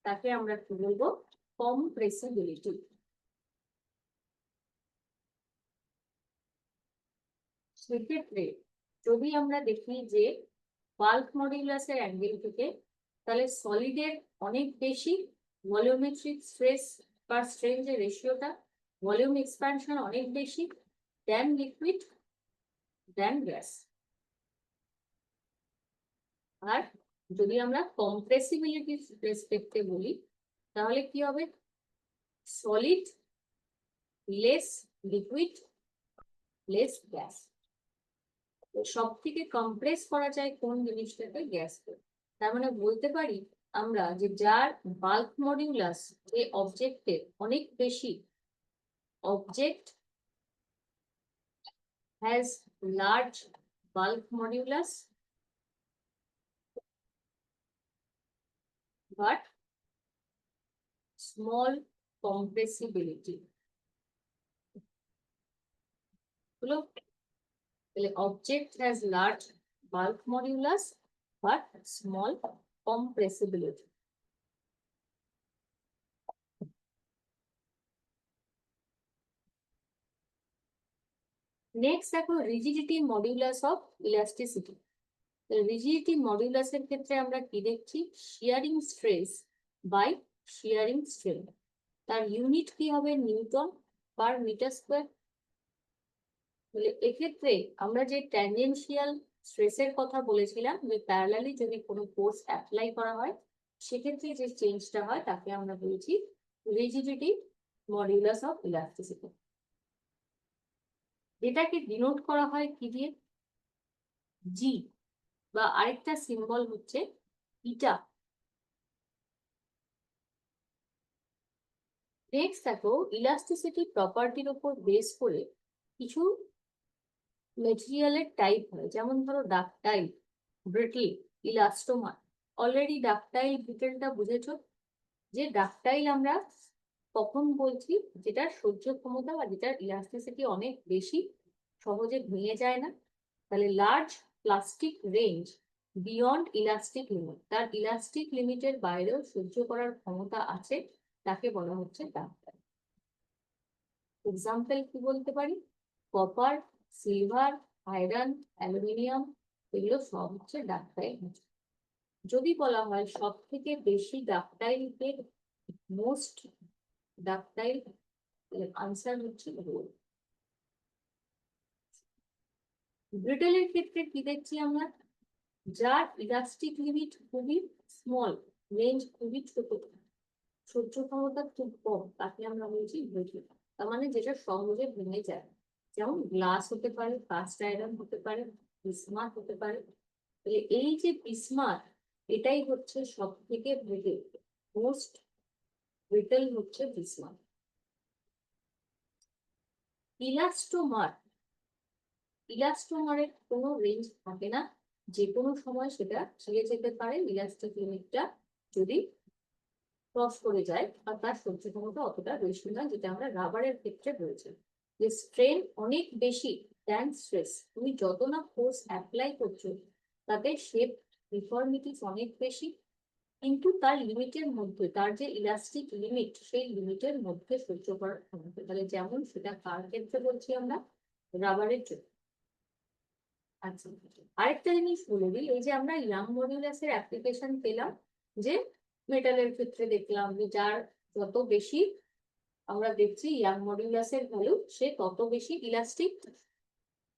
তাকে আমরা কি বলবো? কম্প্রেসিবিলিটি। সেক্ষেত্রে যদি আমরা দেখি যে বাল্ক মডিউলাসের অ্যাঙ্গেল থেকে, তাহলে সলিডের অনেক বেশি ভলিউমেট্রিক স্ট্রেস পার স্ট্রেন যে রেশিওটা, ভলিউম এক্সপ্যানশন অনেক বেশি দেন লিকুইড দেন গ্যাস। আর যদি আমরা কম্প্রেসিবিলিটির রেসপেক্টে বলি তাহলে কি হবে, solid less liquid less gas. সব থেকে কম্প্রেস করা যায় কোন জিনিসটাকে, গ্যাসকে। তার মানে বলতে পারি আমরা যে যার বাল্ক মডিউলাস যে অবজেক্টের অনেক বেশি, object has large bulk modulus but small compressibility হলো, তাহলে object has large bulk modulus but small compressibility। Next দেখো rigidity modulus of elasticity. Rigidity মডিউলাসের ক্ষেত্রে আমরা কি দেখছি, shearing stress by shearing strain. তার ইউনিট কি হবে, নিউটন পার মিটার স্কোয়ার। তাহলে এক্ষেত্রে আমরা যে ট্যানজেনশিয়াল স্ট্রেসের কথা বলেছিলাম, যে প্যারালালি যদি কোনো ফোর্স অ্যাপ্লাই করা হয় সেক্ষেত্রে যে চেঞ্জটা হয় তাকে আমরা বলছি রিজিডিটি মডিউলাস অফ ইলাস্টিসিটি। এটাকে ডিনোট করা হয় কি দিয়ে, জি, বা আরেকটা সিম্বল হচ্ছে ইটা। নেক্সট দেখো ইলাস্টিসিটি প্রপার্টির উপর বেস করে কিছু মেটেরিয়ালের টাইপ হয়, যেমন ধরো ductile, brittle, elastomer. Already ductile ব্রিটলটা বুঝেছো, যে ডাকটাইল আমরা কখন বলছি, যেটার সহ্য ক্ষমতা বা যেটার ইলাস্টিসিটি অনেক বেশি, সহজে ভেঙে যায় না। তাহলে large plastic range beyond elastic limit, তার ইলাস্টিক লিমিটের বাইরেও সহ্য করার ক্ষমতা আছে, তাকে বলা হচ্ছে ডাকটাইল। এক্সাম্পল কি বলতে পারি, কপার, সিলভার, আয়রন, অ্যালুমিনিয়াম, এগুলো সব হচ্ছে ডাকটাইল। যদি বলা হয় সব থেকে বেশি ডাকটাইল কে, মোস্ট ডাকটাইল, আনসার হচ্ছে গোল্ড। ব্রিটেলের ক্ষেত্রে কি দেখছি আমরা, যার ইলাস্টিক লিমিট খুবই স্মল, রেঞ্জ খুবই ছোট, সহ্য ক্ষমতা খুব কম, তাকে আমরা বলছি ব্রিটেল। তার মানে যেটা সহজে ভেঙে যায়, যেমন গ্লাস হতে পারে, কাস্ট আয়রন হতে পারে, বিসমাথ হতে পারে। এই যে বিসমাথ, এটাই হচ্ছে সব থেকে ব্রিটেল, মোস্ট ব্রিটেল হচ্ছে বিসমাথ। ইলাস্টোমার, ইলাস্টোমারের কোনো রেঞ্জ থাকে না, যে কোনো সময় সেটা ছিঁড়ে যেতে পারে ইলাস্টিক লিমিটটা যদি ক্রস করে যায়, আর তার সহ্য ক্ষমতা অতটা বেশি না, যেটা আমরা রাবারের ক্ষেত্রে বলছি। যে স্ট্রেন অনেক বেশি দেন স্ট্রেস, তুমি যত না ফোর্স অ্যাপ্লাই করছো তাতে শেপ ডিফর্মিটিস অনেক বেশি, কিন্তু তার লিমিটের মধ্যে, তার যে ইলাস্টিক লিমিট সেই লিমিটের মধ্যে সহ্য করার ক্ষমতা। তাহলে যেমন সেটা কার ক্ষেত্রে বলছি আমরা, রাবারের জন্য। আচ্ছা, আরেকটা জিনিস বলে দিই, এই যে আমরা ইয়াং মডিউলাসের অ্যাপ্লিকেশন পেলাম, যে মেটালের ক্ষেত্রে দেখলাম যে যার যত বেশি আমরা দেখছি ইয়াং মডিউলাসের ভ্যালু, সে তত বেশি ইলাস্টিক।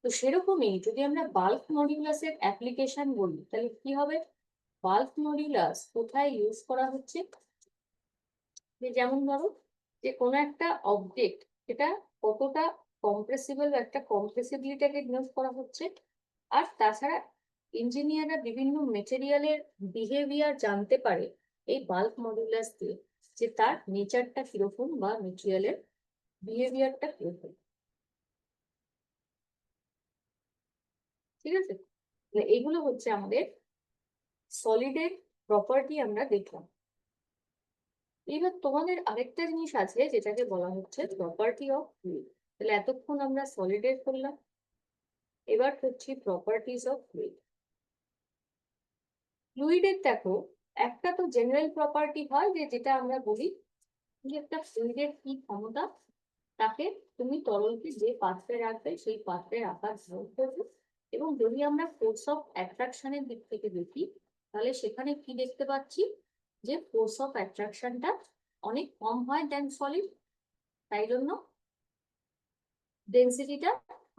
তো সেরকমই যদি আমরা বাল্ক মডিউলাসের অ্যাপ্লিকেশন বলি তাহলে কি হবে, বাল্ক মডিউলাস কোথায় ইউজ করা হচ্ছে, যে যেমন ধরো যে কোনো একটা অবজেক্ট এটা কতটা কম্প্রেসিবল, একটা কম্প্রেসিবিলিটিকে নিউজ করা হচ্ছে। আর তাছাড়া ইঞ্জিনিয়াররা বিভিন্ন মেটেরিয়ালের বিহেভিয়ার জানতে পারে এই বাল্ক মডিউলাস দিয়ে, যে তার নেচারটা কিরকম বা মেটেরিয়ালের বিহেভিয়ারটা কিরকম। ঠিক আছে, এগুলো হচ্ছে আমাদের সলিডের প্রপার্টি আমরা দেখলাম। এবার তোমাদের আরেকটা জিনিস আছে যেটাকে বলা হচ্ছে প্রপার্টি অফ ফ্লুইড। তাহলে এতক্ষণ আমরা সলিডের করলাম, এবার হচ্ছে প্রপার্টিজ অফ ফ্লুইড। ফ্লুইডের দেখো একটা তো জেনারেল প্রপার্টি হয়, যে যেটা আমরা বলি যে একটা ফ্লুইডের কি ক্ষমতা, তাকে তুমি তরলকে যে পাত্রে রাখবে সেই পাত্রে রাখার নিয়ম করবে। এবং যদি আমরা ফোর্স অফ অ্যাট্রাকশনের দিক থেকে দেখি তাহলে সেখানে কি দেখতে পাচ্ছি, যে ফোর্স অফ অ্যাট্রাকশনটা অনেক কম হয় দেন সলিড, তাই জন্য ডেন্সিটিটা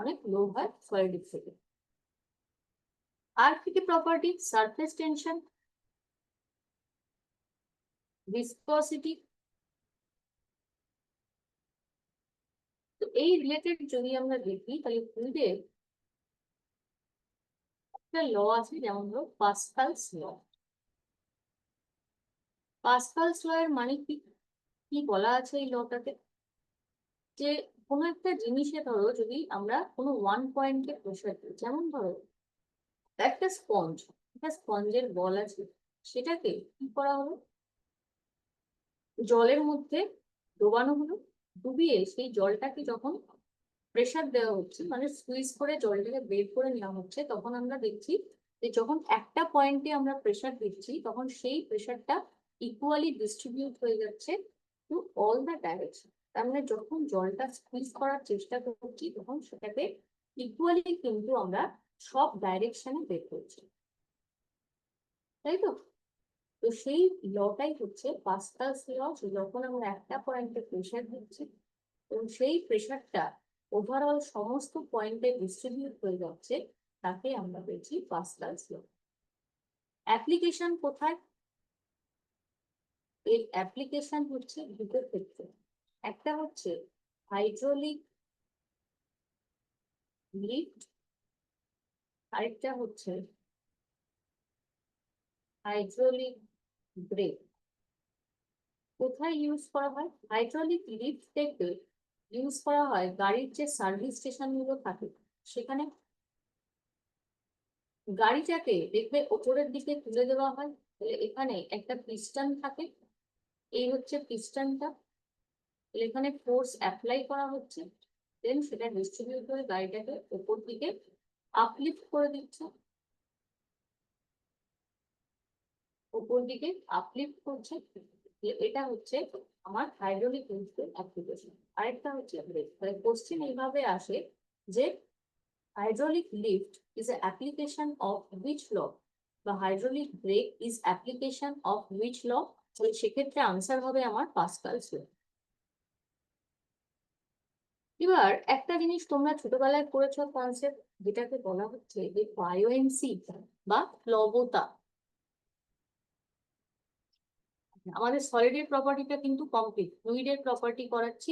অনেক লো হয় সলিড থেকে। আর কি কি প্রপার্টি? Surface tension, ভিসকসিটি। তো এই রিলেটেড যদি আমরা দেখি তাহলে ফ্লুইডের একটা ল আছে, যেমন ধরো পাস্কালস ল। পাস্কালস ল এর মানে কি? কি বলা আছে এই লটাতে? যে কোনো একটা জিনিসে ধরো যদি আমরা কোনো ওয়ান পয়েন্টে প্রেসার দিই, যেমন ধরো একটা স্পঞ্জ, একটা স্পঞ্জের বল আছে, সেটাকে কি করা হলো, জলের মধ্যে ডোবানো হলো, ডুবিয়ে সেই জলটাকে যখন প্রেসার দেওয়া হচ্ছে, মানে সুইচ করে জলটাকে বের করে নেওয়া হচ্ছে, তখন আমরা দেখছি যে যখন একটা পয়েন্টে আমরা প্রেসার দিচ্ছি তখন সেই প্রেসারটা ইকুয়ালি ডিস্ট্রিবিউট হয়ে যাচ্ছে টু অল দ্য ডাইরেকশন। তার মানে যখন জলটা স্কুইজ করার চেষ্টা করছি তখন সেটাকে ইকুয়ালি কিন্তু আমরা সব ডাইরেকশনে বের করছি, তাই তো? তো সেই লটাই হচ্ছে পাস্কালস ল। যখন আমরা একটা পয়েন্টে প্রেসার দিচ্ছি এবং সেই প্রেসারটা ওভারঅল সমস্ত পয়েন্টে ডিস্ট্রিবিউট হয়ে যাচ্ছে, তাকে আমরা বলছি পাস্কালস ল। অ্যাপ্লিকেশন কোথায়? এর অ্যাপ্লিকেশন হচ্ছে দুটো ক্ষেত্রে। একটা হচ্ছে হাইড্রোলিক লিফট, আরেকটা হচ্ছে হাইড্রোলিক ব্রেক। কোথায় ইউজ করা হয়? হাইড্রোলিক লিফট থেকে ইউজ করা হয় গাড়ির যে সার্ভিস স্টেশন গুলো থাকে সেখানে। গাড়িটাকে দেখবে ওপরের দিকে তুলে দেওয়া হয়, তাহলে এখানে একটা পিস্টন থাকে, এই হচ্ছে পিস্টনটা, এখানে ফোর্স অ্যাপ্লাই করা হচ্ছে, দেন সেটা ডিস্ট্রিবিউট করে গাড়িটাকে ওপর দিকে আপলিফট করে দিচ্ছে, ওপর দিকে আপলিফট করছে। এটা হচ্ছে আমার হাইড্রোলিক লিফটের অ্যাপ্লিকেশন। আরেকটা হচ্ছে ব্রেক। তাহলে কোশ্চেন এইভাবে আসে যে hydraulic lift is an application of which law? বা hydraulic brake is application of which law? তাহলে সেক্ষেত্রে আনসার হবে আমার পাস্কালস ল। এবার একটা জিনিস তোমরা ছোটবেলায় পড়েছো কনসেপ্ট, যেটাকে বলা হচ্ছে যে বায়োএনসি বা প্লবতা। আমাদের সলিডের প্রপার্টিটা কিন্তু কমপ্লিট, ফ্লুইডের প্রপার্টি করাচ্ছি।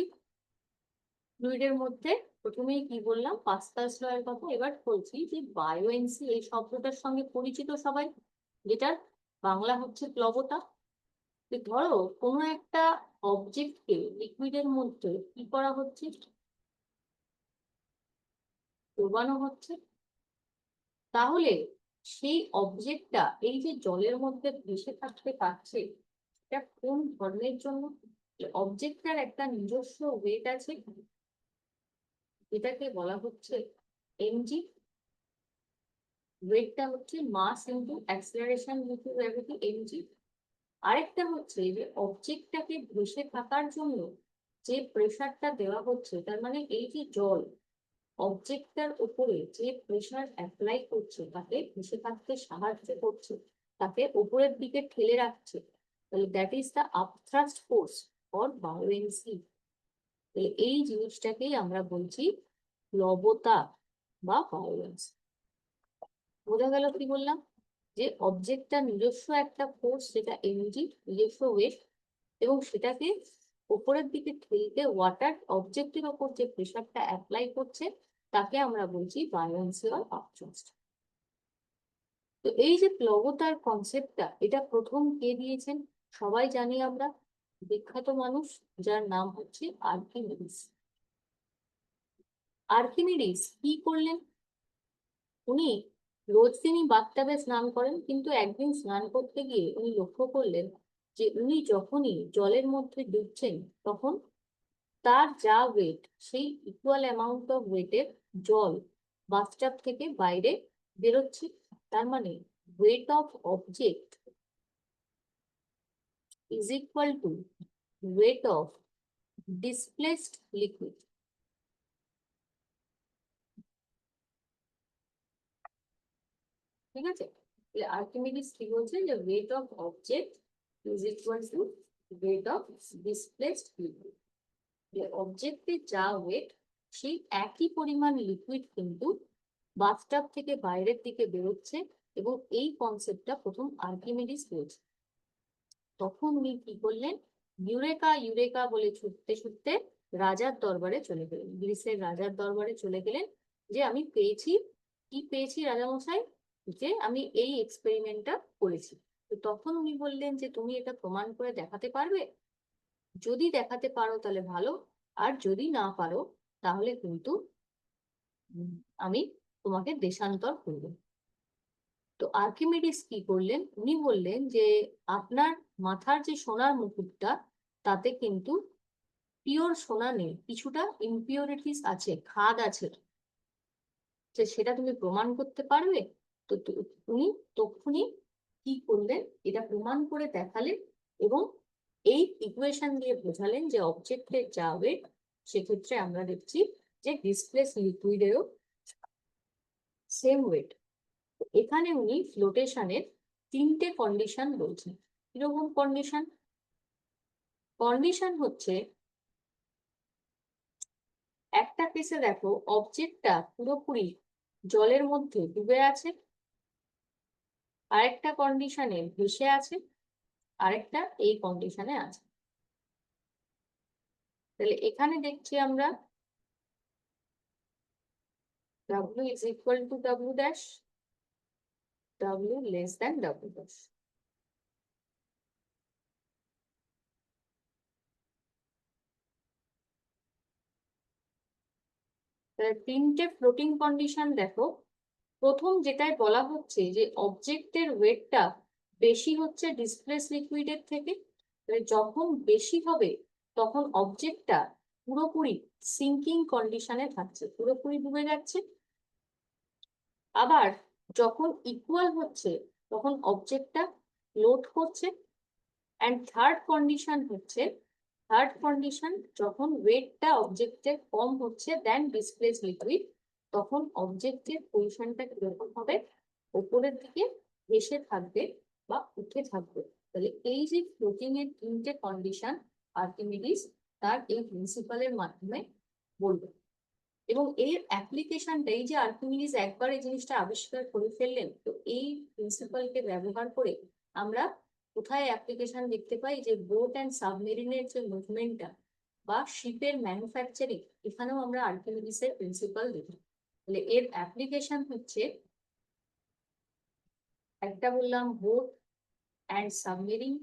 ফ্লুইডের মধ্যে প্রথমেই কি বললাম, পাস্কালস ল এর কথা। এবার বলছি যে বায়োএনসি এই শব্দটার সঙ্গে পরিচিত সবাই, যেটার বাংলা হচ্ছে প্লবতা। ধরো কোনো একটা অবজেক্টকে লিকুইডের মধ্যে কি করা হচ্ছে, ডোবানো হচ্ছে, তাহলে সেই অবজেক্টটা এই যে জলের মধ্যে ভেসে থাকতে পারছে, এটা কোন ধর্মের জন্য? অবজেক্টটার একটা নিজস্ব ওয়েট আছে, এটাকে বলা হচ্ছে এমজি। ওয়েটটা হচ্ছে mass into acceleration into gravity, MG. আরেকটা হচ্ছে যে অবজেক্টটাকে ভেসে থাকার জন্য যে প্রেসারটা দেওয়া হচ্ছে, তার মানে এই যে জল অবজেক্টটার উপরে যে প্রেসার অ্যাপ্লাই করছে, তাকে ভেসে থাকতে সাহায্য করছে, তাকে উপরের দিকে ঠেলে রাখছে, তাহলে that is the upthrust force for buoyancy. এই জিনিসটাকেই আমরা বলছি প্লবতা বা বায়োএনসি। বোঝা গেল কি বললাম? যে অবজেক্টটা নিজস্ব একটা ফোর্স, যেটা এমজি, নিজস্ব ওয়েট, এবং সেটাকে উপরের দিকে ঠেলতে ওয়াটার অবজেক্টের ওপর যে প্রেসারটা অ্যাপ্লাই করছে, তাকে আমরা বলছি বায়োএনসি অর আপথ্রাস্ট। তো এই যে প্লবতার কনসেপ্টটা, এটা প্রথম কে দিয়েছেন? সবাই জানি আমরা, বিখ্যাত মানুষ যার নাম হচ্ছে আর্কিমিডিস। আর্কিমিডিস কি করলেন? উনি রোজ দিনই বাথটাবে স্নান করেন, কিন্তু একদিন স্নান করতে গিয়ে উনি লক্ষ্য করলেন যে উনি যখনই জলের মধ্যে ডুবছেন, তখন তার যা ওয়েট, সেই ইকুয়াল অ্যামাউন্ট অফ ওয়েটের জল বাথটাব থেকে বাইরে বেরোচ্ছে। তার মানে weight of object is equal two weight of displaced liquid. ঠিক আছে? আর্কিমিডিস কি বলছে, যে weight of object is equal two weight of displaced liquid. অবজেক্টের যা ওয়েট সেই একই পরিমাণ লিকুইড কিন্তু বাথটাব থেকে বাইরের দিকে বেরোচ্ছে, এবং এই কনসেপ্টটা প্রথম আর্কিমিডিস পেয়েছে। তখন উনি কি করলেন, ইউরেকা ইউরেকা বলে ছুটতে ছুটতে রাজার দরবারে চলে গেলেন, গ্রিসের রাজার দরবারে চলে গেলেন, যে আমি পেয়েছি। কি পেয়েছি রাজামশাই? যে আমি এই এক্সপেরিমেন্টটা করেছি। তো তখন উনি বললেন যে তুমি এটা প্রমাণ করে দেখাতে পারবে? যদি দেখাতে পারো তাহলে ভালো, আর যদি না পারো তাহলে কিন্তু আমি তোমাকে দেশান্তর করবো। তো আর্কিমিডিস কি করলেন, উনি বললেন যে আপনার মাথার যে সোনার মুকুটটা তাতে কিন্তু পিওর সোনা নেই, কিছুটা ইমপিউরিটিস আছে, খাদ আছে, যে সেটা তুমি প্রমাণ করতে পারবে? তো উনি তখনই কি করলেন, এটা প্রমাণ করে দেখালেন, এবং এই ইকুয়েশন দিয়ে বোঝালেন যে অবজেক্টের যা ওয়েট, সেক্ষেত্রে আমরা দেখছি যে ডিসপ্লেস লিকুইডেরও সেম ওয়েট। এখানে উনি ফ্লোটেশনের তিনটে কন্ডিশন বলছেন। কিরকম কন্ডিশন? কন্ডিশন হচ্ছে, একটা কেসে দেখো অবজেক্টটা পুরোপুরি জলের মধ্যে ডুবে আছে, আরেকটা কন্ডিশনে ভেসে আছে, আরেকটা এই কন্ডিশনে আছে। তাহলে এখানে দেখছি আমরা W is equal to W dash, W less than W dash। তাহলে তিনটে ফ্লোটিং কন্ডিশন দেখো। প্রথম যেটাই বলা হচ্ছে যে অবজেক্টের ওয়েটটা বেশি হচ্ছে ডিসপ্লেস লিকুইডের থেকে, যখন বেশি হবে তখন অবজেক্টটা পুরোপুরি সিঙ্কিং কন্ডিশনে থাকছে, পুরোপুরি ডুবে যাচ্ছে। আবার যখন ইকুয়াল হচ্ছে তখন অবজেক্টটা ফ্লোট করছে। অ্যান্ড থার্ড কন্ডিশন হচ্ছে, থার্ড কন্ডিশন যখন ওয়েটটা অবজেক্টের কম হচ্ছে দেন ডিসপ্লেস লিকুইড, তখন অবজেক্টের পজিশনটা কিরকম হবে, উপরের দিকে ভেসে থাকবে বা উঠে থাকবে। তাহলে এই যে ফ্লোটিং এর তিনটে কন্ডিশন আর্কিমিডিস তার এই প্রিন্সিপালের মাধ্যমে বলবে। এবং এর অ্যাপ্লিকেশনটা, এই যে আর্কিমিডিস একবার এই জিনিসটা আবিষ্কার করে ফেললেন, তো এই প্রিন্সিপালকে ব্যবহার করে আমরা কোথায় অ্যাপ্লিকেশন দেখতে পাই, যে বোট অ্যান্ড সাবমেরিনের যে মুভমেন্টটা বা শিপের ম্যানুফ্যাকচারিং, এখানেও আমরা আর্কিমিডিসের প্রিন্সিপাল দেখি। তাহলে এর অ্যাপ্লিকেশন হচ্ছে, একটা বললাম boat and submarine,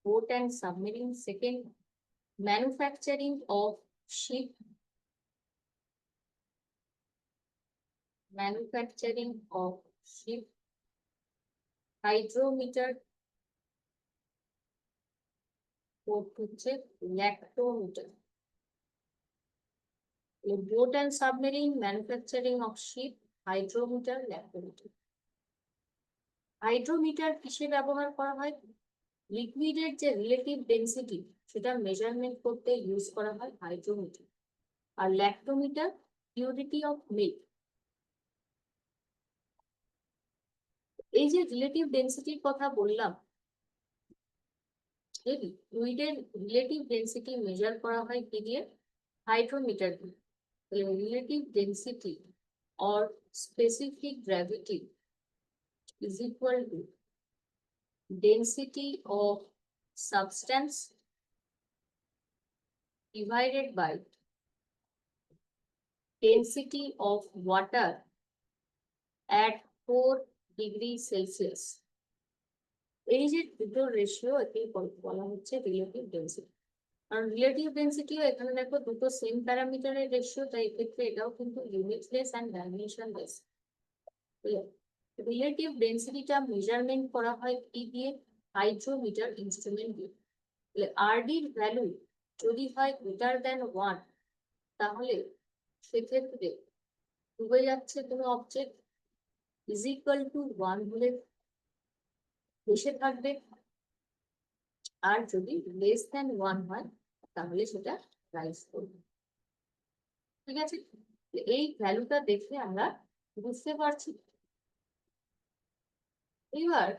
boat and submarine. Second, manufacturing of ship, manufacturing of ship. Hydrometer. Fourth হচ্ছে lactometer. Boat and submarine, manufacturing of ship, hydrometer, lactometer. হাইড্রোমিটার কিসে ব্যবহার করা হয়? লিকুইডের যে রিলেটিভ ডেন্সিটি সেটা মেজারমেন্ট করতে ইউজ করা হয় হাইড্রোমিটার। আর ল্যাক্টোমিটার পিউরিটি অফ মিল্ক। এই যে রিলেটিভ ডেন্সিটির কথা বললাম, লিকুইডের রিলেটিভ ডেন্সিটি মেজার করা হয় কি দিয়ে? হাইড্রোমিটার দিয়ে। Relative density or specific gravity is equal to density of substance divided by density of water at 4 degrees Celsius. এই যে দুটো রেশিও, একে বলা হচ্ছে রিলেটিভ ডেন্সিটি। কারণ রিলেটিভ ডেন্সিটিও এখানে দেখো দুটো সেম প্যারামিটারের রেশিও, তাই এক্ষেত্রে এটাও কিন্তু ইউনিটলেস অ্যান্ড ডাইমেনশনলেস। রিলেটিভ ডেন্সিটিটা মেজারমেন্ট করা হয় কি দিয়ে? হাইড্রোমিটার ইনস্ট্রুমেন্ট দিয়ে। আরডির ভ্যালু যদি হয় গ্রেটার দ্যান 1, তাহলে সেক্ষেত্রে ডুবে যাচ্ছে কোনো অবজেক্ট, ইজ ইকুয়াল টু 1 হলে ভেসে থাকবে, আর যদি লেস দ্যান 1 হয় তাহলে সেটা রাইজ করবে। ঠিক আছে, এই ভ্যালুটা দেখে আমরা বুঝতে পারছি। এবার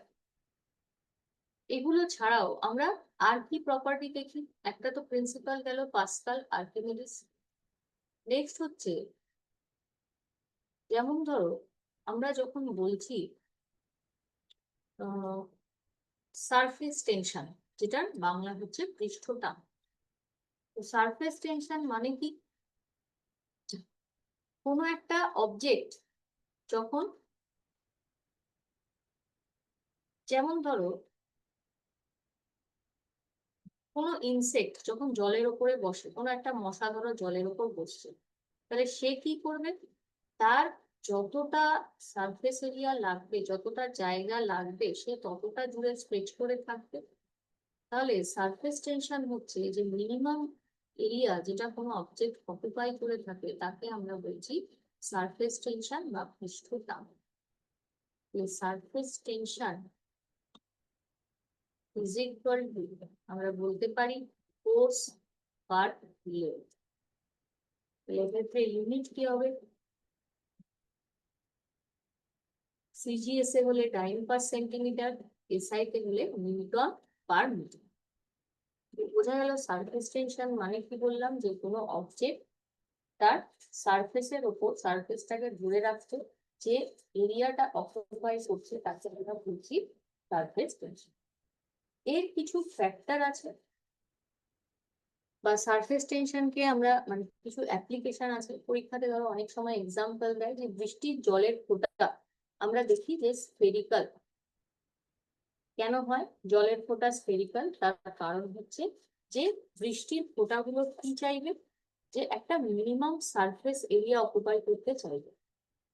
এগুলো ছাড়াও আমরা আর কি প্রপার্টি দেখি? একটা তো প্রিন্সিপাল গেল, পাস্কাল, আর্কিমিডিস। নেক্সট হচ্ছে, যেমন ধরো আমরা যখন বলছি সারফেস টেনশন, যেটার বাংলা হচ্ছে পৃষ্ঠটান। তো সারফেস টেনশন মানে কি? কোনো একটা অবজেক্ট যখন, যেমন ধরো কোনো ইনসেক্ট যখন জলের উপরে বসে, কোনো একটা মশা ধরো জলের উপর বসছে, তাহলে সে কি করবে? তার যতটা সারফেস এরিয়া লাগবে, যতটা জায়গা লাগবে, সে ততটা জুড়ে স্ট্রেচ করে থাকবে। তাহলে সারফেস টেনশন হচ্ছে যে মিনিমাম এরিয়া যেটা কোনো অবজেক্ট অকুপাই করে থাকে, তাকে আমরা বলছি সারফেস টেনশন বা পৃষ্ঠটান। Surface tension is equal to, আমরা বলতে পারি, ফোর্স পার লেন্থ। এক্ষেত্রে ইউনিট কি হবে? সিজিএস এ হলে টাইম পার সেন্টিমিটার, এসআই তে হলে নিউটন পার মিটার। বোঝা গেল সারফেস টেনশন মানে কি? বললাম যে কোনো অবজেক্ট তার সারফেসের ওপর, সারফেসটাকে ধরে রাখতে যে এরিয়াটা অকুপাই করছে, তাকে আমরা বলছি সারফেস টেনশন। এর কিছু ফ্যাক্টর আছে, বা সারফেস টেনশনকে আমরা মানে কিছু অ্যাপ্লিকেশন আছে। পরীক্ষাতে ধরো অনেক সময় এক্সাম্পল দেয় যে বৃষ্টির জলের ফোঁটা আমরা দেখি যে স্ফেরিক্যাল। কেন হয় জলের ফোঁটা স্ফেরিক্যাল? তার কারণ হচ্ছে যে বৃষ্টির ফোঁটাগুলো কি চাইবে? যে একটা মিনিমাম সারফেস এরিয়া অকুপাই করতে চাইবে।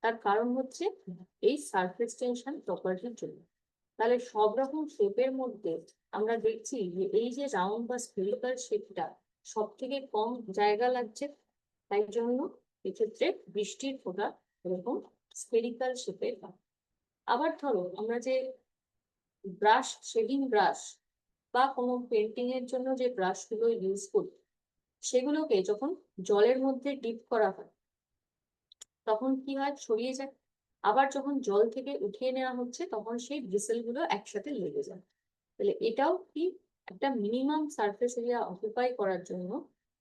তার কারণ হচ্ছে এই সারফেস টেনশন প্রপার্টির জন্য। তাহলে সব রকম শেপের মধ্যে আমরা দেখছি যে এই যে রাউন্ড বা স্ফেরিক্যাল শেপটা সব থেকে কম জায়গা লাগছে, তাই জন্য এক্ষেত্রে বৃষ্টির ফোঁটা এরকম স্ফেরিক্যাল শেপের হয়। আবার ধরো আমরা যে ব্রাশ, শেডিং ব্রাশ বা কোনো পেন্টিং এর জন্য যে ব্রাশ গুলো ইউজ করি, সেগুলোকে যখন জলের মধ্যে ডিপ করা হয় তখন কি হয়? ছড়িয়ে যায়। আবার যখন জল থেকে উঠিয়ে নেওয়া হচ্ছে তখন সেই ব্রিসেল গুলো একসাথে লেগে যায়। তাহলে এটাও কি একটা মিনিমাম সারফেস এরিয়া অকুপাই করার জন্য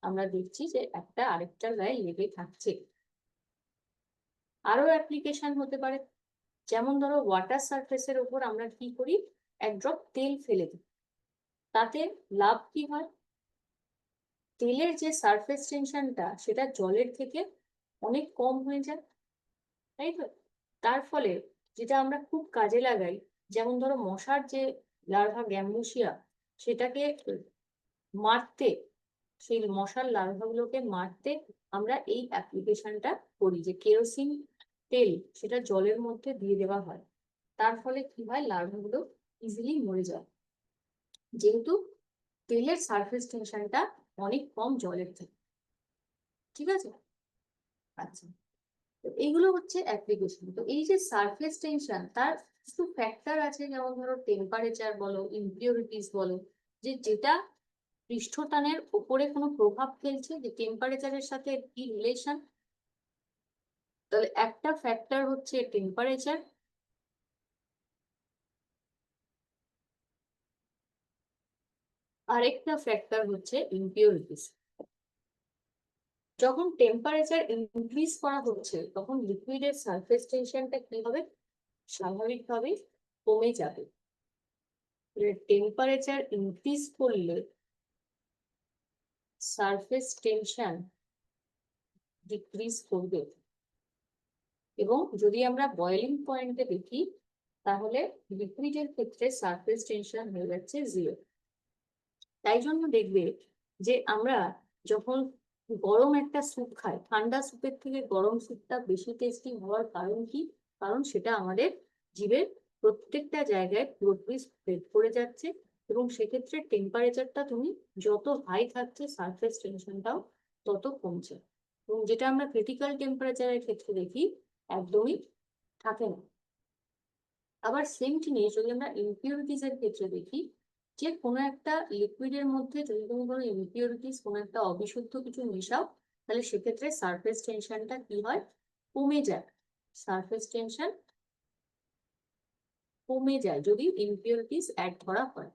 আমরা দেখছি যে একটা আরেকটার গায়ে লেগে থাকছে। আরো অ্যাপ্লিকেশন হতে পারে, যেমন ধরো ওয়াটার সারফেসের উপর আমরা কি করি? এক ড্রপ তেল ফেলে দিই, তাতে লাভ কি হয়? তেলের যে সারফেস টেনশনটা সেটা জলের থেকে অনেক কম হয়ে যায়, তাই তো? তার ফলে যেটা আমরা খুব কাজে লাগাই, যেমন ধরো মশার যে লার্ভা গ্যাম্বুসিয়া, সেটাকে মারতে, সেই মশার লার্ভাগুলোকে মারতে আমরা এই অ্যাপ্লিকেশনটা করি, যে কেরোসিন তেল সেটা জলের মধ্যে দিয়ে দেওয়া হয়। তার ফলে কি হয়? লার্ভাগুলো ইজিলি মরে যায়, যেহেতু তেলের সারফেস টেনশনটা অনেক কম জলের থেকে। ঠিক আছে? আচ্ছা, তো এইগুলো হচ্ছে অ্যাপ্লিকেশন। তো এই যে সারফেস টেনশন, তার কিছু ফ্যাক্টর আছে, যেমন ধরো টেম্পারেচার বলো, ইমপিউরিটিস বলো, যে যেটা পৃষ্ঠটানের উপরে কোনো প্রভাব ফেলছে, যে টেম্পারেচারের সাথে কি রিলেশন। তাহলে একটা ফ্যাক্টর হচ্ছে টেম্পারেচার, আরেকটা ফ্যাক্টর হচ্ছে ইমপিউরিটিস। যখন টেম্পারেচার ইনক্রিজ করা হচ্ছে তখন লিকুইডের সারফেস টেনশনটা কি হবে? স্বাভাবিকভাবেই কমে যাবে। টেম্পারেচার ইনক্রিজ করলে সারফেস টেনশন ডিক্রিজ করবে। এবং যদি আমরা বয়েলিং পয়েন্টে দেখি, তাহলে লিকুইডের ক্ষেত্রে সারফেস টেনশন হয়ে যাচ্ছে 0। তাই জন্য দেখবে যে আমরা যখন গরম একটা স্যুপ খাই, ঠান্ডা স্যুপের থেকে গরম স্যুপটা বেশি টেস্টি হওয়ার কারণ কি? কারণ সেটা আমাদের জিভের প্রত্যেকটা জায়গায় পুরোপুরি স্প্রেড করে যাচ্ছে। এবং সেক্ষেত্রে টেম্পারেচারটা তুমি যত হাই থাকছে, সারফেস টেনশনটাও তত কমছে। এবং যেটা আমরা ক্রিটিক্যাল টেম্পারেচারের ক্ষেত্রে দেখি, একদমই থাকে না। আবার সেম জিনিস যদি আমরা ইমপিউরিটিস এর ক্ষেত্রে দেখি, যে কোনো একটা লিকুইডের মধ্যে যদি তুমি কোনো ইমপিউরিটিস, কোনো একটা অবিশুদ্ধ কিছু মেশাও, তাহলে সেক্ষেত্রে সারফেস টেনশনটা কি হয়? কমে যায়। সারফেস টেনশন কমে যায় যদি ইমপিউরিটিস অ্যাড করা হয়।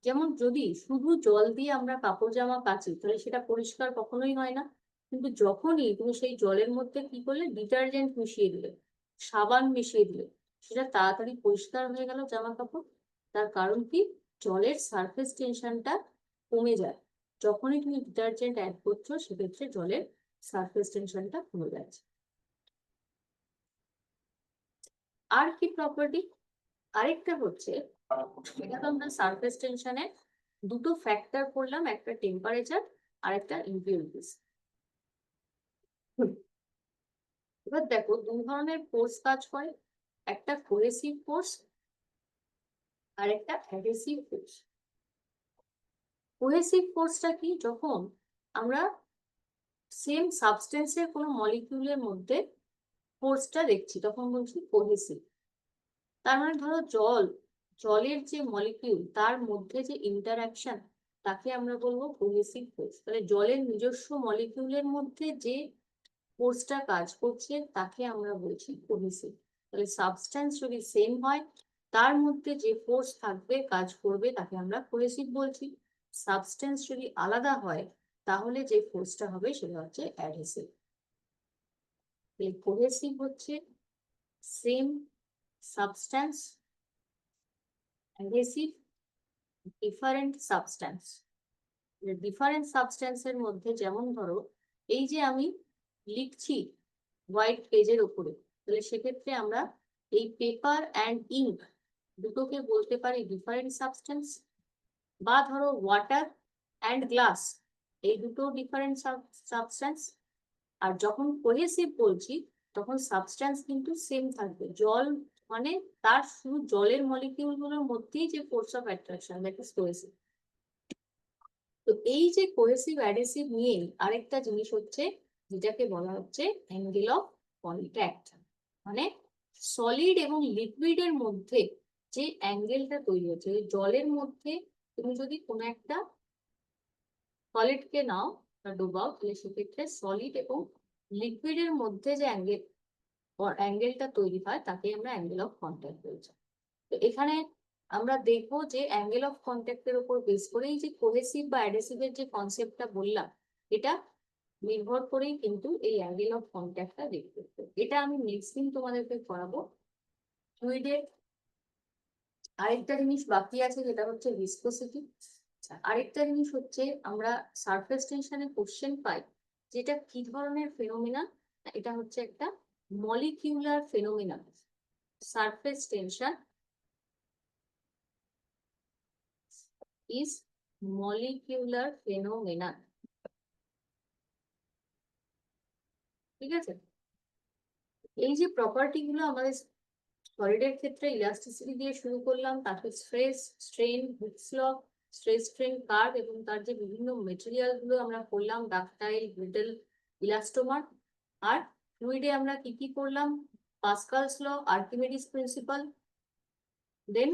যেমন যদি শুধু জল দিয়ে আমরা কাপড় জামা কাচি তাহলে সেটা পরিষ্কার কখনোই হয় না, কিন্তু যখনই তুমি সেই জলের মধ্যে কি করলে, ডিটারজেন্ট মিশিয়ে দিলে, সাবান মিশিয়ে দিলে, সেটা তাড়াতাড়ি পরিষ্কার হয়ে গেল জামা কাপড়। তার কারণ কি, জলের সারফেস টেনশনটা কমে যায়। যখনই তুমি ডিটারজেন্ট অ্যাড করছো সেক্ষেত্রে জলের সারফেস টেনশনটা কমে যাচ্ছে। আর কি প্রপার্টি, আরেকটা হচ্ছে, এটা তো আমরা সারফেস টেনশনে দুটো ফ্যাক্টর করলাম, একটা টেম্পারেচার আর একটা ইম্পিউরিটিস। এবার দেখো দু ধরনের ফোর্স কাজ করে, একটা কোহেসিভ ফোর্স আর একটা অ্যাডহেসিভ ফোর্স। কোহেসিভ ফোর্সটা কি, যখন আমরা সেম সাবস্টেন্সের কোনো মলিকিউলের মধ্যে ফোর্সটা দেখছি তখন বলছি কোহেসিভ। তার মানে ধরো জলের যে মলিকিউল তার মধ্যে যে ইন্টারাকশন, তাকে আমরা বলবো কোহেসিভ ফোর্স। তাহলে জলের নিজস্ব মলিকিউলের মধ্যে যে ফোর্সটা কাজ করছে তাকে আমরা বলছি কোহেসিভ। তাহলে সাবস্টেন্স যদি সেম হয় তার মধ্যে যে ফোর্স থাকবে কাজ করবে তাকে আমরা কোহেসিভ বলছি। সাবস্টেন্স যদি আলাদা হয় তাহলে যে ফোর্সটা হবে সেটা হচ্ছে অ্যাডহেসিভ। কোহেসিভ হচ্ছে same substance, adhesive different substance. Different সাবস্টেন্সের মধ্যে যেমন ধরো এই যে আমি লিখছি হোয়াইট পেজের উপরে, তাহলে সেক্ষেত্রে আমরা এই পেপার অ্যান্ড ইঙ্ক দুটোকে বলতে পারি ডিফারেন্ট সাবস্টেন্স। বা ধরো ওয়াটার অ্যান্ড গ্লাস, এই দুটো ডিফারেন্ট সাবস্টেন্স। আর যখন কোহেসিভ বলছি তখন সাবস্টেন্স কিন্তু সেম থাকবে, জল মানে তার শুধু জলের মলিকিউল গুলোর মধ্যেই যে force of attraction, that is cohesive. তো এই যে কোহেসিভ অ্যাডহেসিভ নিয়ে আরেকটা জিনিস হচ্ছে যেটাকে বলা হচ্ছে অ্যাঙ্গেল অফ কন্ট্যাক্ট। মানে সলিড এবং লিকুইডের মধ্যে যে অ্যাঙ্গেলটা তৈরি হচ্ছে, জলের মধ্যে তুমি যদি কোনো একটা সলিডকে নাও ডুবাও, তাহলে সেক্ষেত্রে সলিড এবং লিকুইডের মধ্যে যে অ্যাঙ্গেলটা তৈরি হয় তাকে আমরা অ্যাঙ্গেল অফ কন্ট্যাক্ট বলছি। তো এখানে আমরা দেখবো যে অ্যাঙ্গেল অফ কন্ট্যাক্টের উপর বেস করেই যে কোহেসিভ বা অ্যাডহেসিভের যে কনসেপ্টটা বললাম, এটা নির্ভর করেই কিন্তু এই অ্যাঙ্গেল অফ কন্ট্যাক্টটা দেখতে হবে। এটা আমি নেক্সট দিন তোমাদেরকে করাবো। ফ্লুইডের আরেকটা জিনিস বাকি আছে যেটা হচ্ছে ভিসকোসিটি। আরেকটা জিনিস হচ্ছে আমরা সারফেস টেনশনে কোশ্চেন পাই, যেটা কি ধরনের ফেনোমেনা, এটা হচ্ছে একটা molecular phenomena. Surface tension is molecular phenomenon, ঠিক আছে। এই যে প্রপার্টি গুলো আমাদের সলিডের ক্ষেত্রে ইলাস্টিসিটি দিয়ে শুরু করলাম, তারপর স্ট্রেস স্ট্রেন হুকস ল, স্ট্রেস স্ট্রেন কার্ভ, এবং তার যে বিভিন্ন মেটেরিয়াল গুলো আমরা করলাম, ডাকটাইল, ব্রিটল, ইলাস্টোমার। আর ফ্লুইডে আমরা কি কি করলাম, পাস্কালস ল, আর্কিমিডিস প্রিন্সিপাল, দেন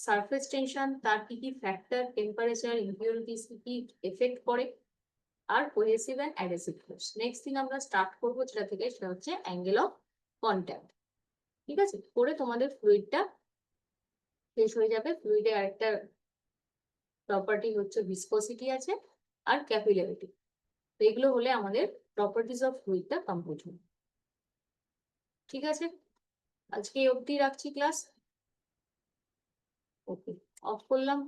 সারফেস টেনশন, তার কি কি ফ্যাক্টর, টেম্পারেচার, ইম্পিউরিটিস কি কি এফেক্ট করে, আর cohesive and adhesive force. Next দিন আমরা স্টার্ট করবো যেটা থেকে, সেটা হচ্ছে অ্যাঙ্গেল অফ কন্ট্যাক্ট। ঠিক আছে, করে তোমাদের ফ্লুইডটা শেষ হয়ে যাবে। ফ্লুইডে আরেকটা প্রপার্টি হচ্ছে ভিসকোসিটি আছে আর ক্যাপিলারিটি। তো এগুলো হলে আমাদের প্রপার্টিজ অফ ফ্লুইডটা কমপ্লিট হবে। ঠিক আছে, আজকে এই অবধি রাখছি ক্লাস। ওকে, অফ করলাম।